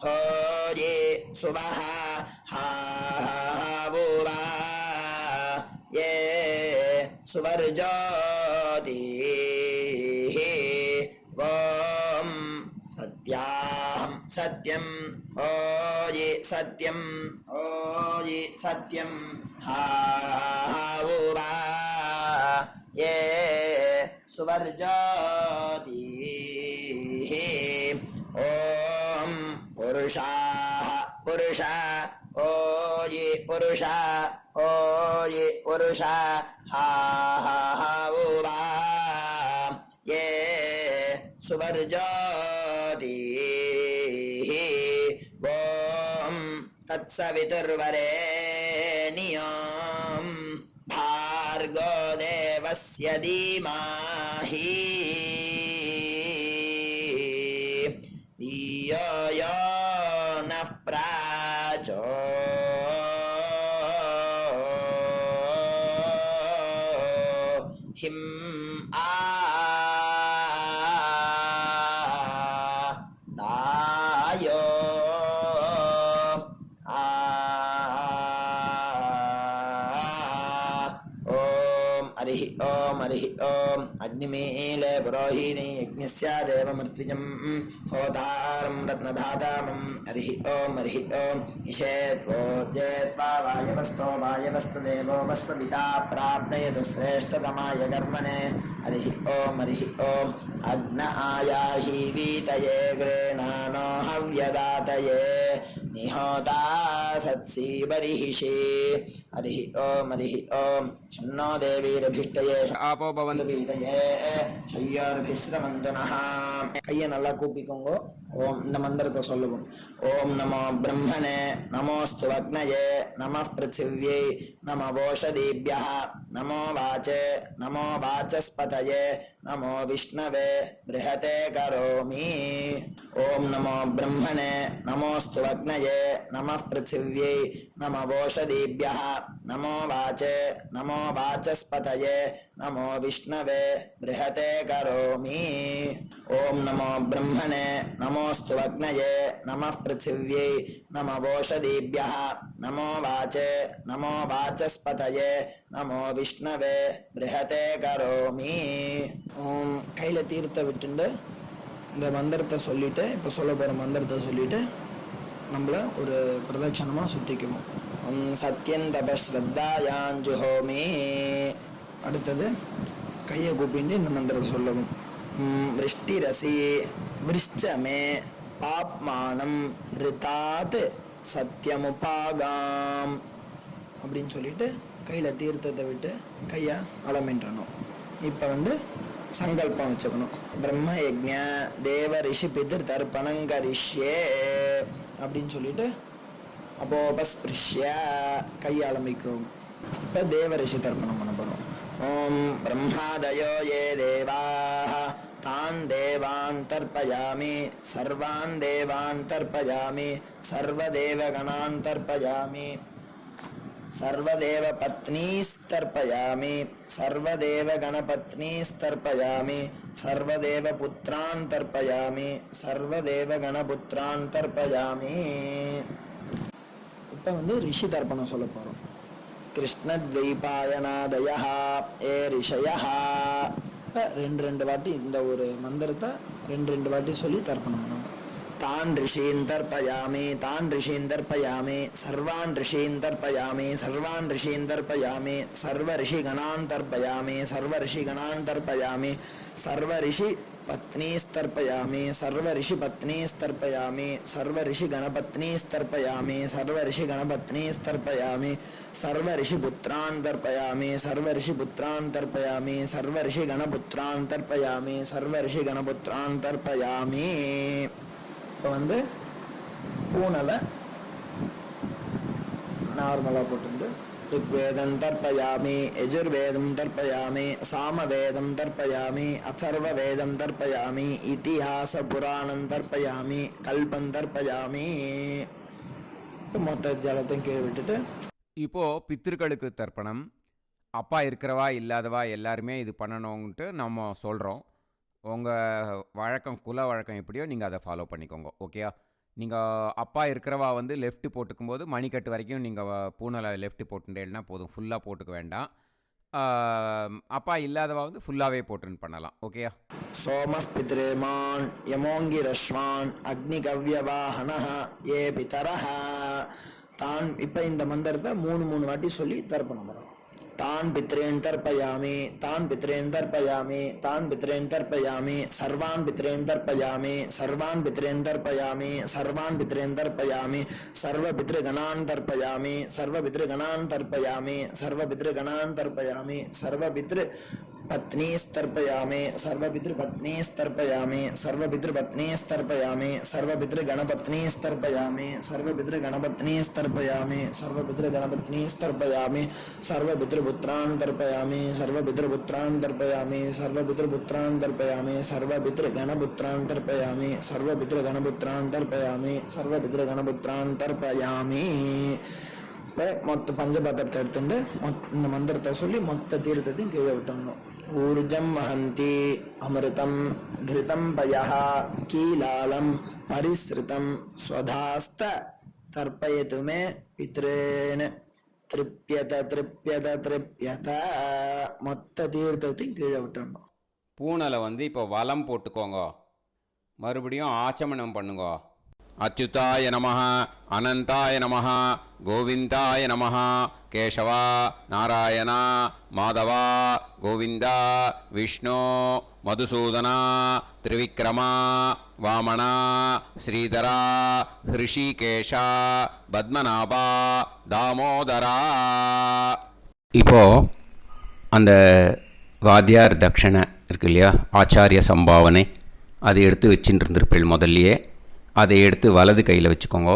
होये सुवः हा उवा ये सुवर्जोतिः ॐ सत्याहं सत्यं होये सत्यं होये सत्यं हा उवा ये सुवर्जोतिः ॐ पुरुषाः पुरुषा होये पुरुषा होये पुरुषा हा उवा ये सुवर्जोतिः ॐ तत्सवितुर्वरेण्यं भार्गो देवस्य धीमहि धियो यो नः हरिः ओम अग्निमीले पुरोहिणी यज्ञस्य देवमर्त्विजं होतारं रत्नधातामं हरिः ओम ईशेत्वोर्जेत्वा वायवस्तो वायवस्तदेवो वस्सविता प्राप्नयतु श्रेष्ठतमाय कर्मणे हरिः ओम अग्न आयाहि वीतये गृह्णानो हव्यदातये निहोता सत्सी बर्हिषि हरिः ओम शन्नो देवीरभिष्टये आपो भवन्तु வீதையே ஷய்யார்பிஸ்ரமந்தனஹ கையை நல்லா கூப்பிக்கோங்க. ஓம் இந்த மந்திரத்தை சொல்லுவோம். ஓம் நமோ பிரம்மணே நமோஸ்து அக்னயே நமः பிருத்திவ்யை நம ஓஷதீப்யः நமோ வாச்சே நமோ வாசஸ்பதயே நமோ விஷ்ணவே ப்ருஹதே கரோமி. ஓம் நமோ பிரம்மணே நமோஸ்து அக்னயே நமः பிருத்திவ்யை நம ஓஷதீப்யः நமோ வாச்சே நமோ வாசஸ்பதயே நமோ விஷ்ணவே ப்ருஹதே கரோமி. ஓம் நமோ பிரம்மணே நமோஸ்து அக்னயே நமः பிருத்திவ்யை நம ஓஷதீப்யः நமோ வாச்சே நமோ வாசஸ்பதயே நமோ விஷ்ணவே ப்ருஹதே கரோமி. ஓம் கையில் தீர்த்த விட்டுண்டு இந்த மந்திரத்தை சொல்லிட்டு இப்போ சொல்ல போகிற மந்திரத்தை சொல்லிட்டு நம்மளை ஒரு பிரதட்சணமாக சுற்றிக்குவோம். சத்யந்தபஸ்ரத்தாயாஞ்சுஹோமி. அடுத்தது கையை கூப்பிட்டு இந்த மந்திரத்தை சொல்லவும். விருஷ்டிரசி விருஷ்சமே பாப்மானம் ரிதாத் சத்யமுபாகாம் அப்படின்னு சொல்லிட்டு கையில் தீர்த்தத்தை விட்டு கையை அலமின்றணும். இப்போ சங்கல்பம் வச்சுக்கணும். பிரம்ம யஜ்ஞ தேவ ரிஷி பிதிர் தர்ப்பணங்கரிஷ்யே அப்படின்னு சொல்லிட்டு அப்போபஸ்பிருஷ்ய கையை ஆரம்பிக்கும். இப்போ தேவ ரிஷி தர்ப்பணம் பண்ண போகிறோம். ஓம் பிரம்மாதயோ யே தேவாः तान् देवान् तर्पयामि सर्वान् देवान् तर्पयामि सर्वदेवगणान् तर्पयामि सर्वदेवपत्नीस्तर्पयामि सर्वदेवगणपत्नीस्तर्पयामि सर्वदेवपुत्रान् तर्पयामि सर्वदेवगणपुत्रान् तर्पयामि. இப்போ ரிஷி தர்ப்பணம் சொல்ல போகிறோம். கிருஷ்ணத்வைபாயனாதயः ஏ ரிஷயः. இப்போ ரெண்டு வாட்டி இந்த ஒரு மந்திரத்தை ரெண்டு வாட்டி சொல்லி தர்ப்பணம் பண்ணணும். तान् ऋषीन् तर्पयामि तान् ऋषीन् तर्पयामि सर्वान् ऋषीन् तर्पयामि सर्वान् ऋषीन् तर्पयामि सर्वऋषिगणान् तर्पयामि सर्वऋषिगणान् तर्पयामि सर्वऋषिपत्नीस्तर्पयामि सर्वऋषिपत्नीस्तर्पयामि सर्वऋषिगणपत्नीस्तर्पयामि सर्वऋषिगणपत्नीस्तर्पयामि सर्वऋषिपुत्रान् तर्पयामि सर्वऋषिपुत्रान् तर्पयामि सर्वऋषिगणपुत्रान् तर्पयामि सर्वऋषिगणपुत्रान् तर्पयामि. இப்போ வந்து பூனலை நார்மலாக போட்டு ऋग्वेदं तर्पयामि यजुर्वेदं तर्पयामि सामवेदं तर्पयामि अथर्ववेदं तर्पयामि इतिहासपुराणं तर्पयामि कल्पं तर्पयामि. மொத்த ஜலத்தையும் கீழே விட்டுட்டு இப்போது பித்திருக்களுக்கு தர்ப்பணம். அப்பா இருக்கிறவா இல்லாதவா எல்லாருமே இது பண்ணணுன்ட்டு நம்ம சொல்கிறோம். உங்கள் வழக்கம் குல வழக்கம் எப்படியோ நீங்கள் அதை ஃபாலோ பண்ணிக்கோங்க. ஓகேயா? நீங்கள் அப்பா இருக்கிறவா வந்து லெஃப்ட் போட்டுக்கும்போது மணிக்கட்டு வரைக்கும் நீங்கள் பூனலை லெஃப்ட் போட்டுட்டேன்னா போதும், ஃபுல்லாக போட்டுக்க வேண்டாம். அப்பா இல்லாதவா வந்து ஃபுல்லாகவே போட்டுன்னு பண்ணலாம். ஓகேயா? सोमः पितृमान् यमोङ्गिरश्वान् अग्निकव्यवाहनः ये पितरः तान्. இப்போ இந்த மந்திரத்தை மூணு வாட்டி சொல்லி தர்ப்பணம் பண்ணணும். तान् पितॄन् तर्पयामि तान् पितॄन् तर्पयामि तान् पितॄन् तर्पयामि सर्वान् पितॄन् तर्पयामि सर्वान् पितॄन् तर्पयामि सर्वान् पितॄन् तर्पयामि सर्वपितृगणान् तर्पयामि सर्वपितृगणान् तर्पयामि सर्वपितृगणान् तर्पयामि सर्वपितृपत्नीस्तर्पयामि सर्वपितृपत्नीस्तर्पयामि सर्वपितृपत्नीस्तर्पयामि सर्वपितृगणपत्नीस्तर्पयामि सर्वपितृगणपत्नीस्तर्पयामि सर्वपितृगणपत्नीस्तर्पयामि सर्वपितृपुत्रान् तर्पयामि सर्वपितृपुत्रान् तर्पयामि सर्वपितृपुत्रान् तर्पयामि सर्वपितृगणपुत्रान् तर्पयामि सर्वपितृगणपुत्रान् तर्पयामि सर्वपितृगणपुत्रान् तर्पयामि. இப்போ மொத்த பஞ்சபாத்திரத்தை எடுத்துட்டு இந்த மந்திரத்தை சொல்லி மொத்த தீர்த்தத்தையும் கீழே விட்டணும். ஊர்ஜம் வஹந்தி அமிர்தம் கிருதம் பயஹ கீலாலம் பரிஸ்ருதம் ஸ்வதாஸ்த தர்ப்பயதுமே பித்ரேன திருப்யத திருப்யத திருப்யத. மொத்த தீர்த்தத்தையும் கீழே விட்டணும். பூனலை வந்து இப்போ வலம் போட்டுக்கோங்க. மறுபடியும் ஆச்சமனம் பண்ணுங்க. அச்சுதாய நமஹ அனந்தாய நமஹ கோவிந்தாய நமஹ கேசவா நாராயணா மாதவா கோவிந்தா விஷ்ணு மதுசூதனா திரிவிக்ரமா வாமனா ஸ்ரீதரா ஹிருஷிகேஷா பத்மநாபா தாமோதரா. இப்போது அந்த வாத்தியார் தட்சணை இருக்கு இல்லையா, ஆச்சாரிய சம்பாவனை, அதை எடுத்து வச்சுட்டு இருந்திருப்பேள் முதல்லையே. அதை எடுத்து வலது கையில் வச்சுக்கோங்க.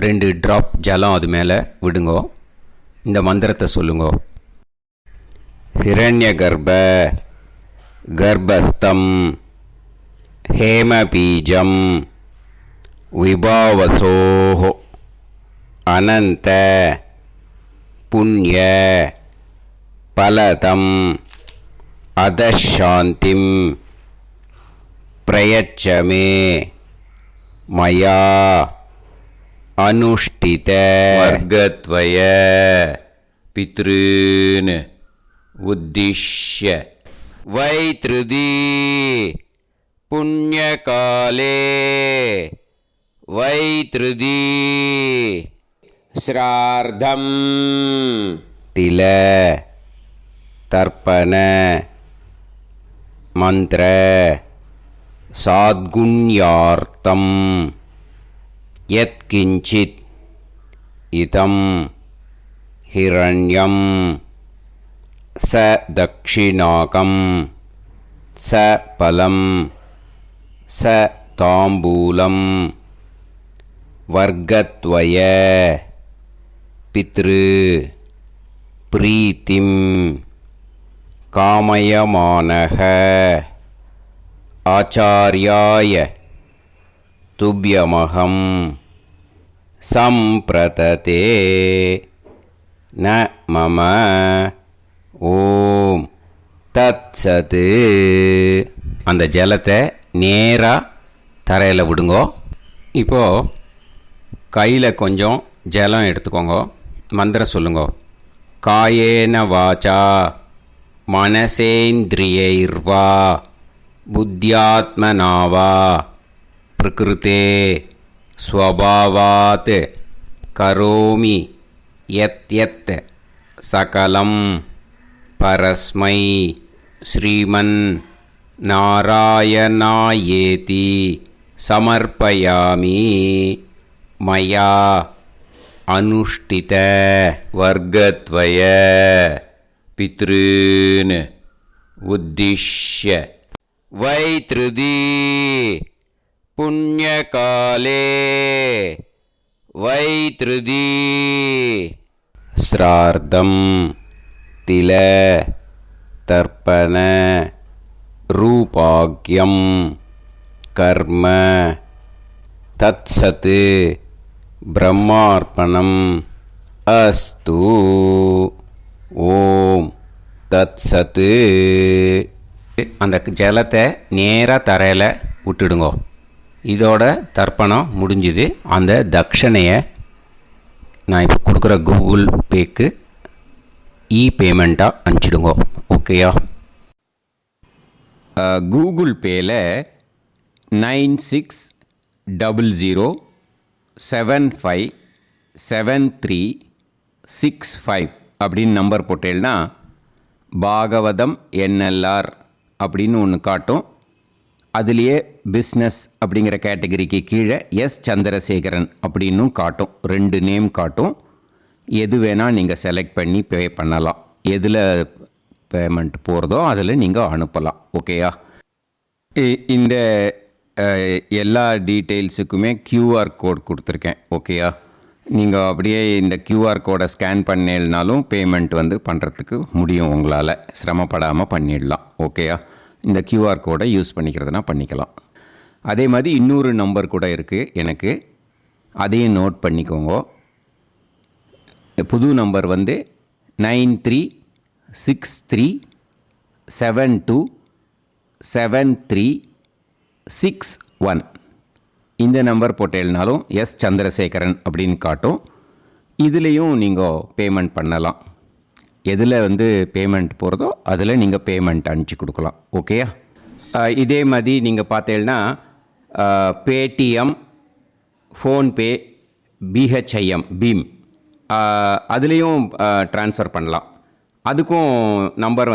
2 ட்ராப் ஜலம் அது மேலே விடுங்கோ. இந்த மந்திரத்தை சொல்லுங்கோ. ஹிரண்ய கர்ப்ப கர்ப்பஸ்தம் ஹேமபீஜம் விபாவசோஹோ அனந்த புண்ணிய பலதம் அதசாந்திம் பிரயச்சமே மயா அனுஷ்டித வர்க்கத்வய பித்ருன் உத்திஷ்ய வைத்ருதி புண்ணியகாலே வைத்ருதி ஸ்ரார்த்தம் தில தர்ப்பண மந்திர சாத்குண்யார்த்தம் யத்கிஞ்சித் இதம் ஹிரண்யம் ச தக்ஷிணாகம் ச பலம் ச தாம்பூலம் வர்க்கத்வய பித்ரு பிரீத்திம் காமயமானஹ ஆச்சார்யாய துப்யமகம் சம்பிரததே ந மம ஓம் தத்சது. அந்த ஜலத்தை நேராக தரையில் விடுங்கோ. இப்போது கையில் கொஞ்சம் ஜலம் எடுத்துக்கோங்க. மந்திரம் சொல்லுங்கோ. காயேன வாச்சா மனசேந்திரியைர்வா புத்தியாத்மனாவா பிரகிருதே ஸ்வபாவாத் கரோமி யத் சகலம் பரஸ்மை ஸ்ரீமன் நாராயணாயேதி சமர்ப்பயாமி மயா அனுஷ்டித வர்க்கத்வய பித்ருன் உத்திஷ்ய வைத்ருதி புண்ணியகாலே வைத்ருதி ஸ்ரார்த்தம் தில தர்ப்பண ரூபாக்யம் கர்ம தத்சத் பிரம்மார்ப்பணம் அஸ்து ஓம் தத்சத். அந்த ஜலத்தை நேராக தரையில் விட்டுடுங்கோ. இதோட தர்ப்பணம் முடிஞ்சுது. அந்த தட்சணையை நான் இப்போ கொடுக்குற கூகுள் பேக்கு பேமெண்ட்டாக அனுப்பிச்சிடுங்கோ. ஓகேயா? கூகுள் பேயில் 9600757365 அப்படின்னு நம்பர் போட்டேன்னா பாகவதம் NLR அப்படின்னு ஒன்று காட்டும். அதுலேயே பிஸ்னஸ் அப்படிங்கிற கேட்டகரிக்கு கீழே எஸ் சந்திரசேகரன் அப்படின்னும் காட்டும். 2 நேம் காட்டும். எது வேணால் நீங்கள் செலக்ட் பண்ணி பே பண்ணலாம். எதில் பேமெண்ட் போகிறதோ அதில் நீங்கள் அனுப்பலாம். ஓகேயா? இந்த எல்லா டீட்டெயில்ஸுக்குமே QR கோட் கொடுத்துருக்கேன். ஓகேயா? நீங்கள் அப்படியே இந்த QR கோடை ஸ்கேன் பண்ணேல்னாலும் பேமெண்ட் பண்ணுறதுக்கு முடியும். உங்களால் சிரமப்படாமல் பண்ணிடலாம். ஓகேயா? இந்த QR கோடை யூஸ் பண்ணிக்கிறதுனா பண்ணிக்கலாம். அதே மாதிரி இன்னொரு நம்பர் கூட இருக்குது எனக்கு. அதையும் நோட் பண்ணிக்கோங்க. புது நம்பர் 9363727361. இந்த நம்பர் போட்டேல்னாலும் எஸ் சந்திரசேகரன் அப்படின்னு காட்டும். இதுலேயும் நீங்கள் பேமெண்ட் பண்ணலாம். எதில் பேமெண்ட் போகிறதோ அதில் நீங்கள் பேமெண்ட் அனுப்பிச்சி கொடுக்கலாம். ஓகேயா? இதே மாதிரி நீங்கள் பார்த்தேன்னா பேடிஎம், ஃபோன்பே, பிஹெச்ஐஎம், பீம் அதுலேயும் ட்ரான்ஸ்ஃபர் பண்ணலாம். அதுக்கும் நம்பர்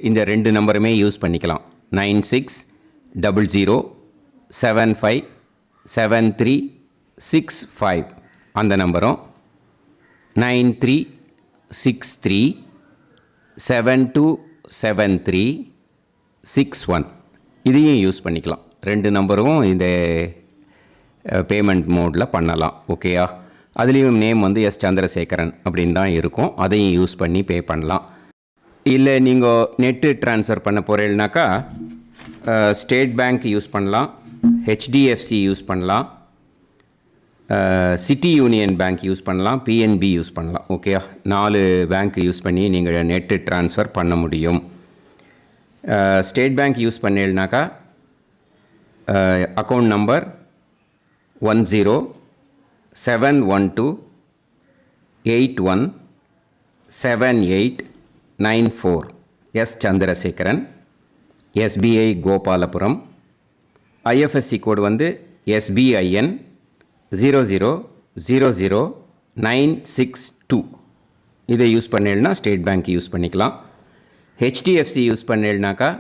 இந்த 2 நம்பருமே யூஸ் பண்ணிக்கலாம். 9600757365 அந்த நம்பரும் 9363727361 இதையும் யூஸ் பண்ணிக்கலாம். 2 நம்பரும் இந்த பேமெண்ட் மோடில் பண்ணலாம். ஓகேயா? அதுலேயும் நேம் எஸ் சந்திரசேகரன் அப்படின்னு தான் இருக்கும். அதையும் யூஸ் பண்ணி பே பண்ணலாம். இல்லை நீங்கள் நெட்டு ட்ரான்ஸ்ஃபர் பண்ண போகிறீங்கனாக்கா ஸ்டேட் பேங்க் யூஸ் பண்ணலாம், HDFC யூஸ் பண்ணலாம், சிட்டி யூனியன் பேங்க் யூஸ் பண்ணலாம், PNB யூஸ் பண்ணலாம். ஓகேயா? 4 பேங்க் யூஸ் பண்ணி நீங்கள் நெட்டு ட்ரான்ஸ்ஃபர் பண்ண முடியும். ஸ்டேட் பேங்க் யூஸ் பண்ணீங்கனாக்கா account number 10712817894 S Chandrasekaran, SBI Gopalapuram. IFSC code SBIN 0000962. இதை யூஸ் பண்ணேன்னா ஸ்டேட் பேங்க் யூஸ் பண்ணிக்கலாம். HDFC யூஸ் பண்ணேன்னாக்கா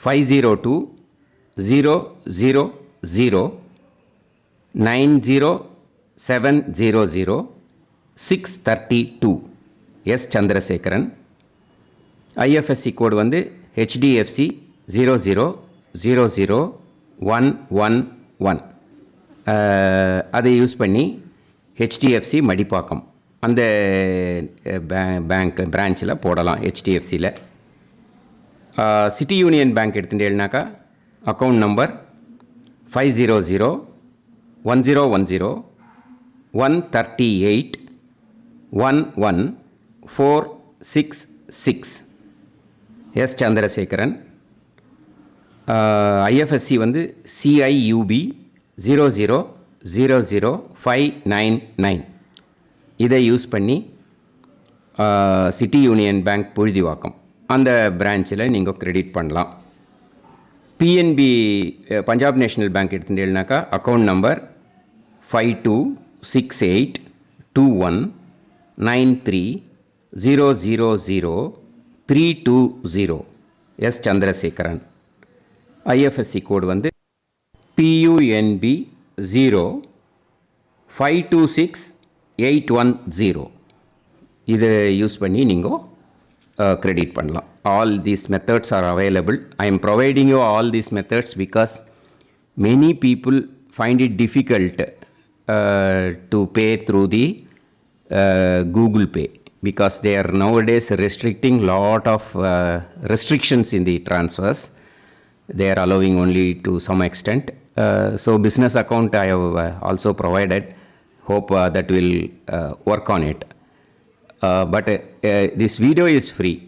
5020090700 S Chandrasekaran. IFSC code HDFC 0000111. அதை யூஸ் பண்ணி HDFC மடிப்பாக்கம் அந்த பேங்க் பிரான்ச்சில் போடலாம். HDFCயில் சிட்டி யூனியன் பேங்க் எடுத்துட்டேன்னாக்கா account number 5001010381146 S Chandrasekaran. IFSC CIUB 0000599. இதை யூஸ் பண்ணி சிட்டி யூனியன் பேங்க் புழுதிவாக்கம் அந்த பிரான்ச்சில் நீங்கள் கிரெடிட் பண்ணலாம். பிஎன்பி பஞ்சாப் நேஷ்னல் பேங்க் எடுத்துட்டேன்னாக்கா account number 52682193000320 S Chandrasekaran. IFSC code வந்து PUNB 0526810. இதை யூஸ் பண்ணி நீங்கள் கிரெடிட் பண்ணலாம். All these methods are available. I am providing you all these methods because many people find it difficult to pay through the Google Pay because they are nowadays restricting lot of restrictions in the transfers. They are allowing only to some extent. So business account I have also provided. Hope that will work on it. But this video is free.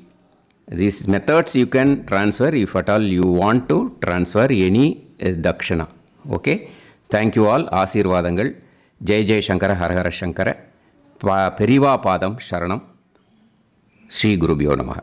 These methods you can transfer if at all you want to transfer any dakshana. Okay. Thank you all. ஆசீர்வாதங்கள். ஜெய் ஜெய் சங்கர ஹரஹர சங்கர. பெரிவா பாதம் சரணம். ஸ்ரீ குருபியோ நமஹ.